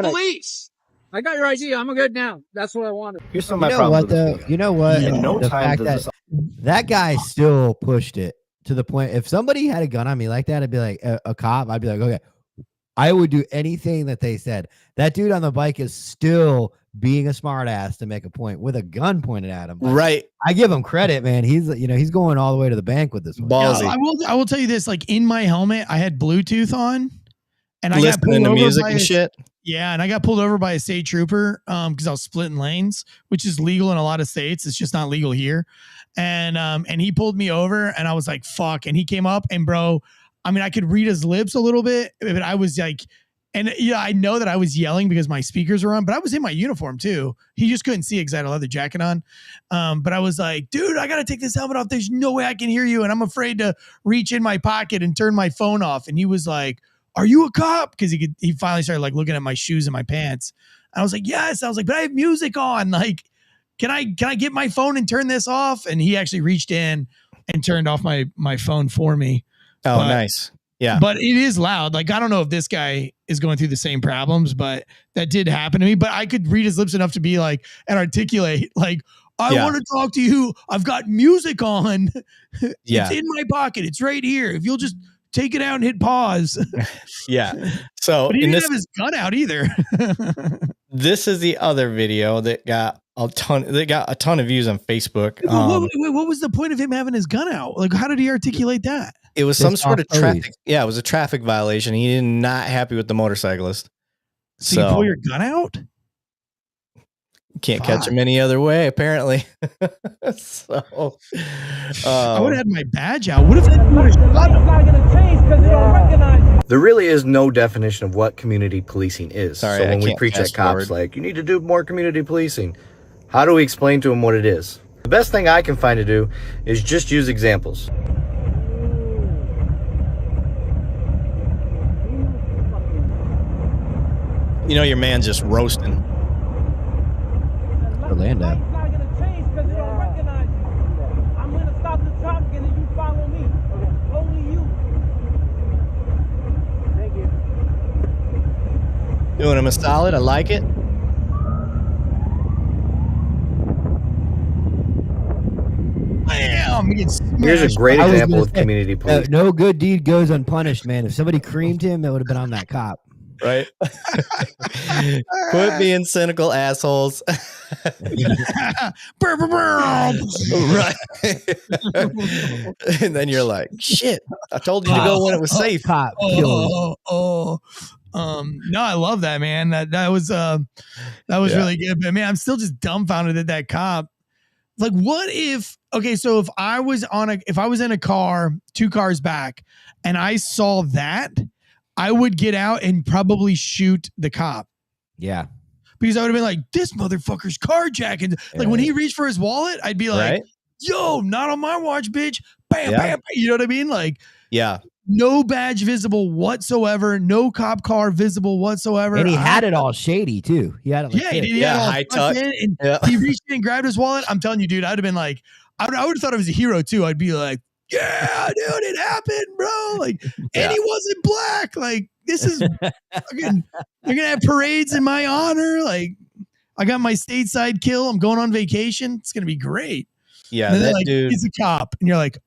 the police. I got your ID. I'm good now. That's what I wanted. Here's some of my problems. You know what? In no time does that guy still pushed it to the point. If somebody had a gun on me like that, I'd be like a cop. I'd be like, okay, I would do anything that they said. That dude on the bike is still being a smart ass to make a point with a gun pointed at him. Right. I give him credit, man. He's going all the way to the bank with this one. Ballsy. I will tell you this, like in my helmet, I had Bluetooth on and I got listening pulled to over music by and shit. Yeah, and I got pulled over by a state trooper because I was splitting lanes, which is legal in a lot of states. It's just not legal here. And he pulled me over and I was like, fuck. And he came up and bro, I mean, I could read his lips a little bit, but I was like, and yeah, I know that I was yelling because my speakers were on, but I was in my uniform too. He just couldn't see because I had a leather jacket on. But I was like, dude, I got to take this helmet off. There's no way I can hear you. And I'm afraid to reach in my pocket and turn my phone off. And he was like, are you a cop? Because he finally started like looking at my shoes and my pants. I was like, yes. I was like, but I have music on. Like, can I get my phone and turn this off? And he actually reached in and turned off my phone for me. Oh, nice. Yeah. But it is loud. Like, I don't know if this guy is going through the same problems, but that did happen to me. But I could read his lips enough to be like, and articulate, like, I want to talk to you. I've got music on. It's in my pocket. It's right here. If you'll just take it out and hit pause. Yeah. So but he didn't have his gun out either. This is the other video that got a ton of views on Facebook. What was the point of him having his gun out? Like, how did he articulate that? It was some sort of traffic. Yeah, it was a traffic violation. He is not happy with the motorcyclist. So you pull your gun out? Can't catch him any other way, apparently. So I would have had my badge out. What if that would have shot him? There really is no definition of what community policing is. Sorry, so when we preach at cops, like, you need to do more community policing, how do we explain to them what it is? The best thing I can find to do is just use examples. You know, your man's just roasting. Orlando. Doing him a solid. I like it. Bam! Here's a great example of community policing. No good deed goes unpunished, man. If somebody creamed him, it would have been on that cop. Right? Quit being cynical assholes. Right. And then you're like, shit, I told you to go when it was safe. Cop. No, I love that, man. That was really good. But man, I'm still just dumbfounded at that cop. Like, what if, okay, so if I was in a car, 2 cars back, and I saw that, I would get out and probably shoot the cop. Yeah. Because I would have been like, this motherfucker's carjacking. Like, when he reached for his wallet, I'd be like, yo, not on my watch, bitch. Bam, bam, bam. You know what I mean? Like, yeah. No badge visible whatsoever. No cop car visible whatsoever. And he had it all shady too. He had it like he had it all high tuck. and he reached in and grabbed his wallet. I'm telling you, dude, I'd have been like, I would have thought I was a hero too. I'd be like, yeah, dude, it happened, bro. Like, and he wasn't black. Like, this is fucking, they're gonna have parades in my honor. Like, I got my stateside kill. I'm going on vacation. It's gonna be great. Yeah, and that like, dude. He's a cop, and you're like,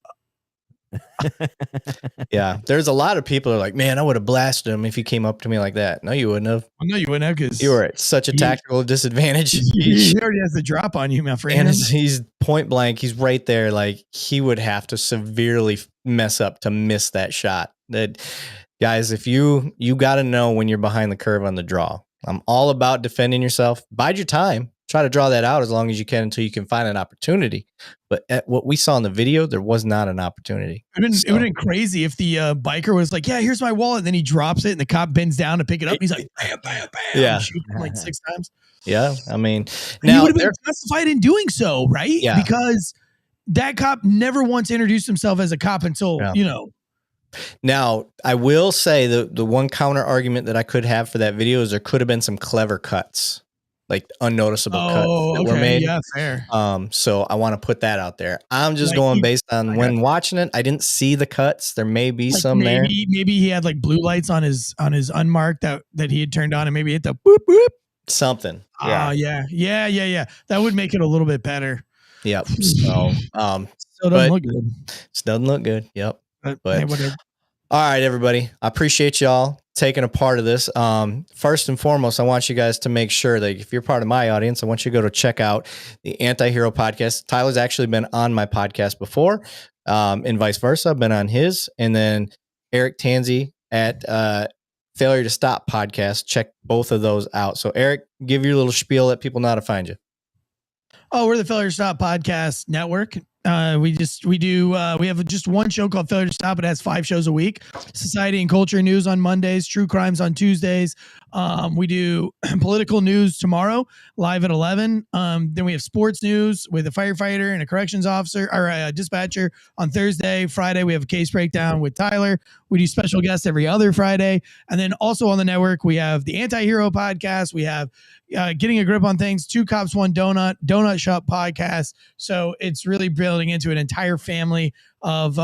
yeah, there's a lot of people who are like, man, I would have blasted him if he came up to me like that. No, you wouldn't have. No, you wouldn't have, because you were at such a tactical disadvantage. He already has the drop on you, my friend. And he's point blank. He's right there. Like, he would have to severely mess up to miss that shot. That, guys, if you got to know when you're behind the curve on the draw. I'm all about defending yourself. Bide your time. try to draw that out as long as you can until you can find an opportunity. But at what we saw in the video, there was not an opportunity. It would have been crazy if the biker was like, yeah, here's my wallet. And then he drops it and the cop bends down to pick it up. And he's like, bam, bam, bam. Yeah. Shoots him like 6 times. Yeah. I mean, And he now would have been justified in doing so, right? Yeah. Because that cop never once introduced himself as a cop until, you know. Now, I will say the one counter argument that I could have for that video is there could have been some clever cuts, like unnoticeable cuts that were made. Yeah, fair. So I want to put that out there. I'm just going based on when watching it. I didn't see the cuts. There may be some there. Maybe he had like blue lights on his unmarked that he had turned on, and maybe hit the boop boop. Something. Yeah. That would make it a little bit better. Yep. So still doesn't look good. It doesn't look good. Yep. But hey, whatever. All right, everybody. I appreciate y'all taking a part of this. First and foremost, I want you guys to make sure that if you're part of my audience, I want you to go to check out the Anti-Hero podcast. Tyler's actually been on my podcast before, and vice versa. I've been on his. And then Erik Tansey at Failure to Stop podcast. Check both of those out. So, Erik, give your little spiel, let people know how to find you. Oh, we're the Failure to Stop podcast network. We have just one show called Failure to Stop. It has 5 shows a week. Society and culture news on Mondays, true crimes on Tuesdays. We do political news tomorrow, live at 11. Then we have sports news with a firefighter and a corrections officer or a dispatcher on Thursday. Friday, we have a case breakdown with Tyler. We do special guests every other Friday. And then also on the network, we have the Anti-Hero podcast. We have Getting a Grip on Things, 2 Cops, 1 Donut Shop podcast. So it's really building into an entire family of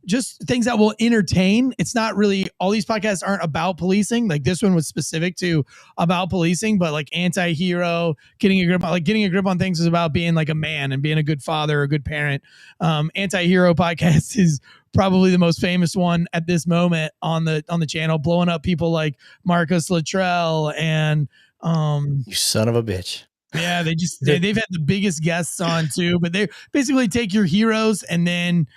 just things that will entertain. It's not really, all these podcasts aren't about policing. Like this one was specific to about policing, but like Anti-Hero, Getting a Grip on Things is about being like a man and being a good father, a good parent. Anti-Hero podcast is probably the most famous one at this moment on the channel, blowing up people like Marcus Luttrell and you son of a bitch. Yeah, they've had the biggest guests on too, but they basically take your heroes and then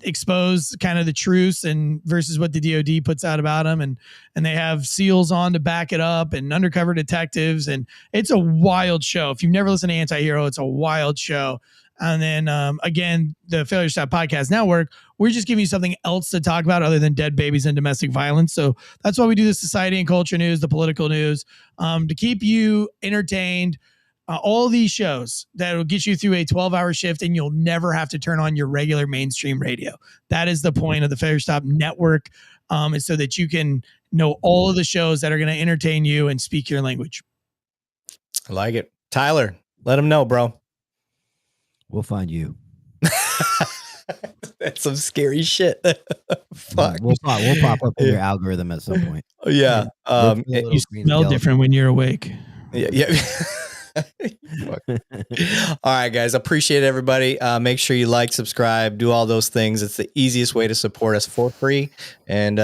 expose kind of the truths and versus what the DOD puts out about them, and they have SEALs on to back it up and undercover detectives, and it's a wild show. If you've never listened to Anti-Hero, it's a wild show. And then again, the Failure to Stop podcast network, we're just giving you something else to talk about other than dead babies and domestic violence. So that's why we do the society and culture news, the political news, to keep you entertained. All these shows that will get you through a 12-hour shift, and you'll never have to turn on your regular mainstream radio. That is the point of the Failure to Stop network, is so that you can know all of the shows that are going to entertain you and speak your language. I like it. Tyler, let them know, bro. We'll find you. That's some scary shit. Fuck. We'll pop up in your algorithm at some point. Yeah. You smell different when you're awake. Yeah. All right, guys. Appreciate everybody. Make sure you like, subscribe, do all those things. It's the easiest way to support us for free. And